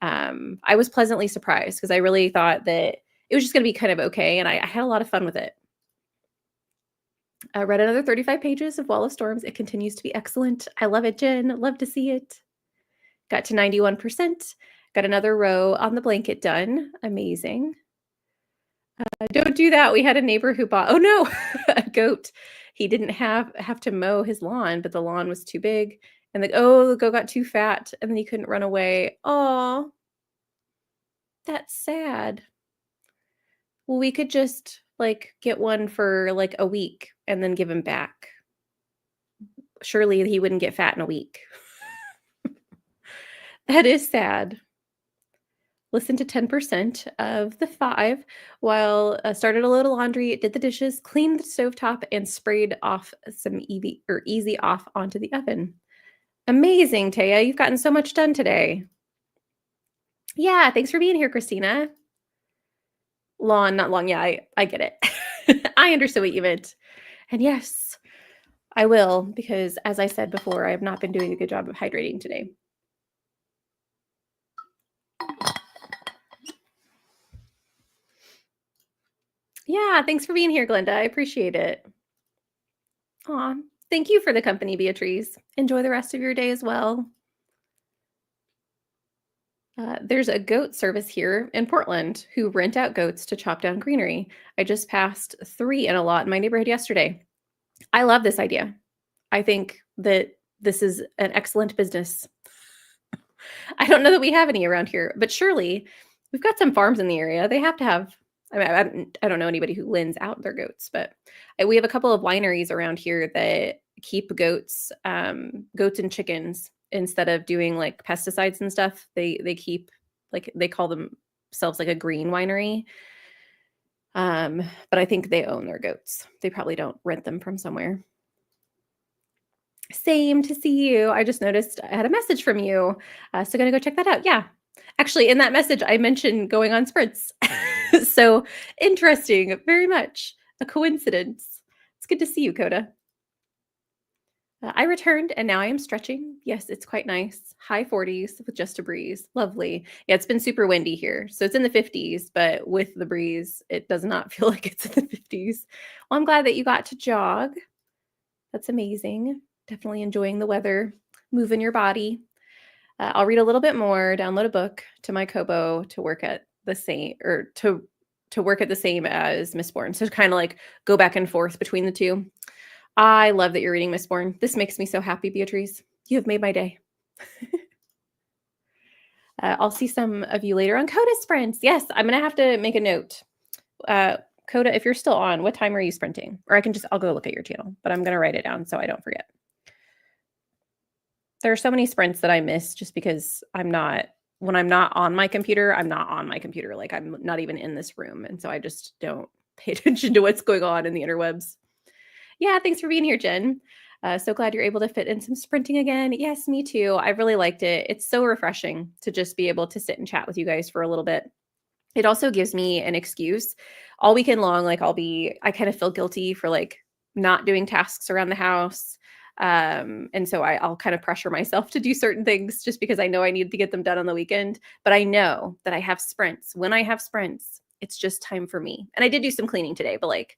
I was pleasantly surprised because I really thought that it was just going to be kind of okay, and I had a lot of fun with it. I read another 35 pages of Wall of Storms. It continues to be excellent. I love it, Jen. Love to see it. Got to 91%. Got another row on the blanket done. Amazing. Don't do that. We had a neighbor who bought, oh no, a goat. He didn't have to mow his lawn, but the lawn was too big. And the goat got too fat and then he couldn't run away. Oh, that's sad. Well, we could just like get one for like a week and then give him back. Surely he wouldn't get fat in a week. That is sad. Listened to 10% of the 5 while started a load of laundry, did the dishes, cleaned the stovetop, and sprayed off some easy off onto the oven. Amazing, Taya. You've gotten so much done today. Yeah, thanks for being here, Christina. Lawn, not long. Yeah, I get it. I understood what you meant. And yes, I will, because as I said before, I have not been doing a good job of hydrating today. Yeah, thanks for being here, Glenda. I appreciate it. Aw, thank you for the company, Beatrice. Enjoy the rest of your day as well. There's a goat service here in Portland who rent out goats to chop down greenery. I just passed 3 in a lot in my neighborhood yesterday. I love this idea. I think that this is an excellent business. I don't know that we have any around here, but surely we've got some farms in the area. They have to have. I mean, I don't know anybody who lends out their goats, but we have a couple of wineries around here that keep goats and chickens instead of doing like pesticides and stuff. They keep, like, they call themselves like a green winery. But I think they own their goats. They probably don't rent them from somewhere. Same to see you. I just noticed I had a message from you. So gonna go check that out. Yeah. Actually, in that message, I mentioned going on sprints. So interesting. Very much a coincidence. It's good to see you, Coda. I returned and now I am stretching. Yes, it's quite nice. High 40s with just a breeze. Lovely. Yeah, it's been super windy here. So it's in the 50s, but with the breeze, it does not feel like it's in the 50s. Well, I'm glad that you got to jog. That's amazing. Definitely enjoying the weather, moving your body. I'll read a little bit more, download a book to my Kobo to work at the same, or to work at the same as Mistborn. So kind of like go back and forth between the two. I love that you're reading Mistborn. This makes me so happy, Beatrice. You have made my day. I'll see some of you later on Coda sprints. Yes, I'm going to have to make a note. Coda, if you're still on, what time are you sprinting? Or I'll go look at your channel, but I'm going to write it down so I don't forget. There are so many sprints that I miss just because when I'm not on my computer, I'm not on my computer. Like, I'm not even in this room. And so I just don't pay attention to what's going on in the interwebs. Yeah, thanks for being here, Jen. So glad you're able to fit in some sprinting again. Yes, me too. I really liked it. It's so refreshing to just be able to sit and chat with you guys for a little bit. It also gives me an excuse all weekend long. Like, I kind of feel guilty for like not doing tasks around the house. And so I'll kind of pressure myself to do certain things just because I know I need to get them done on the weekend. But I know that I have sprints. When I have sprints, it's just time for me. And I did do some cleaning today, but like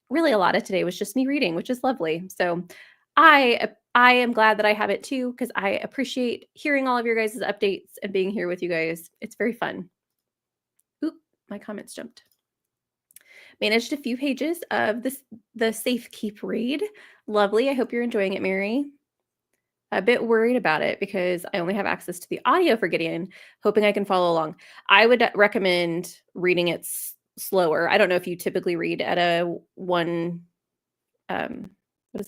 really a lot of today was just me reading, which is lovely. So I am glad that I have it too, because I appreciate hearing all of your guys' updates and being here with you guys. It's very fun. Oop, my comments jumped. Managed a few pages of the Safe Keep read. Lovely. I hope you're enjoying it, Mary. A bit worried about it because I only have access to the audio for Gideon, hoping I can follow along. I would recommend reading it slower. I don't know if you typically read at a what is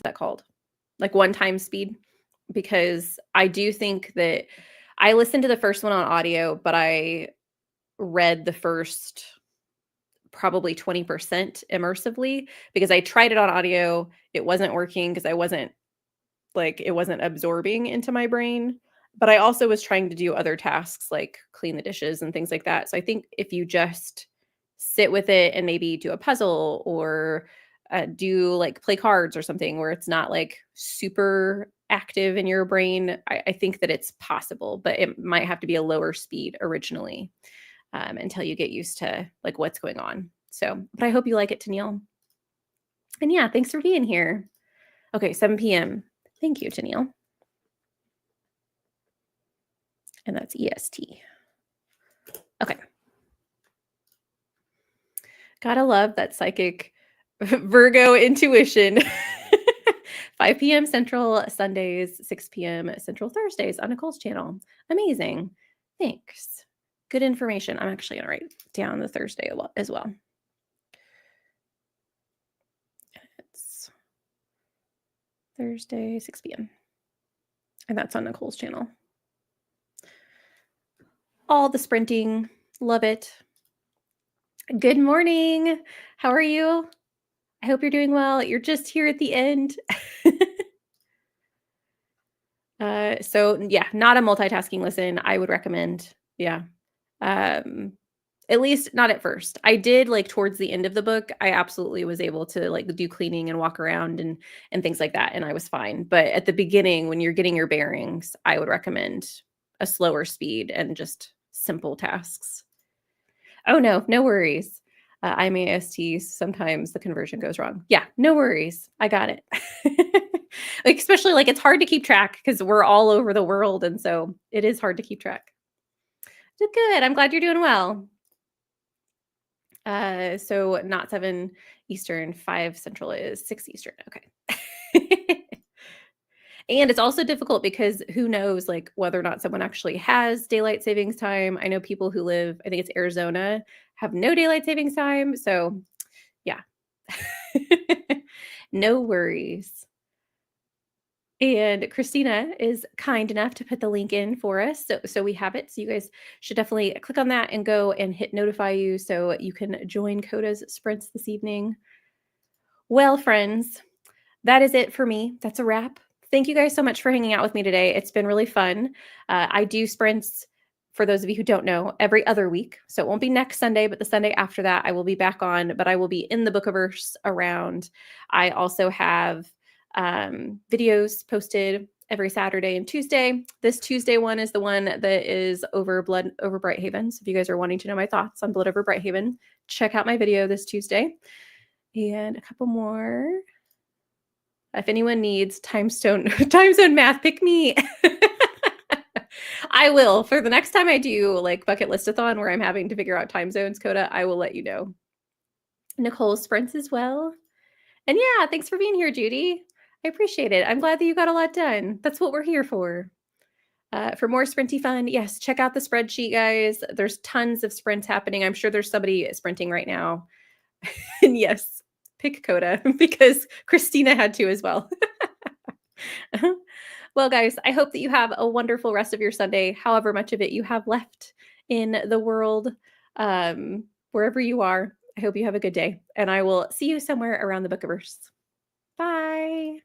that called? Like 1 time speed, because I do think that I listened to the first one on audio, but I read the first probably 20% immersively because I tried it on audio. It wasn't working because it wasn't absorbing into my brain. But I also was trying to do other tasks like clean the dishes and things like that. So I think if you just sit with it and maybe do a puzzle or do like play cards or something where it's not like super active in your brain, I think that it's possible, but it might have to be a lower speed originally until you get used to like what's going on. So, but I hope you like it, Tennille. And yeah, thanks for being here. Okay, 7 p.m. Thank you, Tennille. And that's EST. Okay. Gotta love that psychic Virgo intuition. 5 p.m. Central Sundays, 6 p.m. Central Thursdays on Nicole's channel. Amazing. Thanks. Good information. I'm actually going to write down the Thursday as well. It's Thursday, 6 p.m. And that's on Nicole's channel. All the sprinting. Love it. Good morning. How are you? I hope you're doing well. You're just here at the end. So yeah, not a multitasking listen. I would recommend. Yeah. At least not at first. I did like towards the end of the book, I absolutely was able to like do cleaning and walk around and things like that, and I was fine. But at the beginning, when you're getting your bearings, I would recommend a slower speed and just simple tasks. Oh no, no worries. I'm AST. Sometimes the conversion goes wrong. Yeah, no worries. I got it. Like, especially like it's hard to keep track because we're all over the world, and so it is hard to keep track. Good. I'm glad you're doing well. So not 7 Eastern, 5 Central is 6 Eastern. Okay. And it's also difficult because who knows like whether or not someone actually has daylight savings time. I know people who live, I think it's Arizona, have no daylight savings time. So yeah. No worries. And Christina is kind enough to put the link in for us. So we have it. So you guys should definitely click on that and go and hit notify you so you can join Coda's sprints this evening. Well, friends, that is it for me. That's a wrap. Thank you guys so much for hanging out with me today. It's been really fun. I do sprints, for those of you who don't know, every other week. So it won't be next Sunday, but the Sunday after that, I will be back on, but I will be in the Bookiverse around. I also have videos posted every Saturday and Tuesday. This Tuesday one is the one that is over Blood Over Brighthaven. So if you guys are wanting to know my thoughts on Blood Over Brighthaven, check out my video this Tuesday. And a couple more. If anyone needs time zone math, pick me. I will. For the next time I do like bucket listathon where I'm having to figure out time zones, Coda, I will let you know. Nicole sprints as well. And yeah, thanks for being here, Judy. I appreciate it. I'm glad that you got a lot done. That's what we're here for. For more sprinty fun, yes, check out the spreadsheet, guys. There's tons of sprints happening. I'm sure there's somebody sprinting right now. And yes, pick Coda because Christina had to as well. Well, guys, I hope that you have a wonderful rest of your Sunday, however much of it you have left in the world, wherever you are. I hope you have a good day, and I will see you somewhere around the Bookiverse. Bye.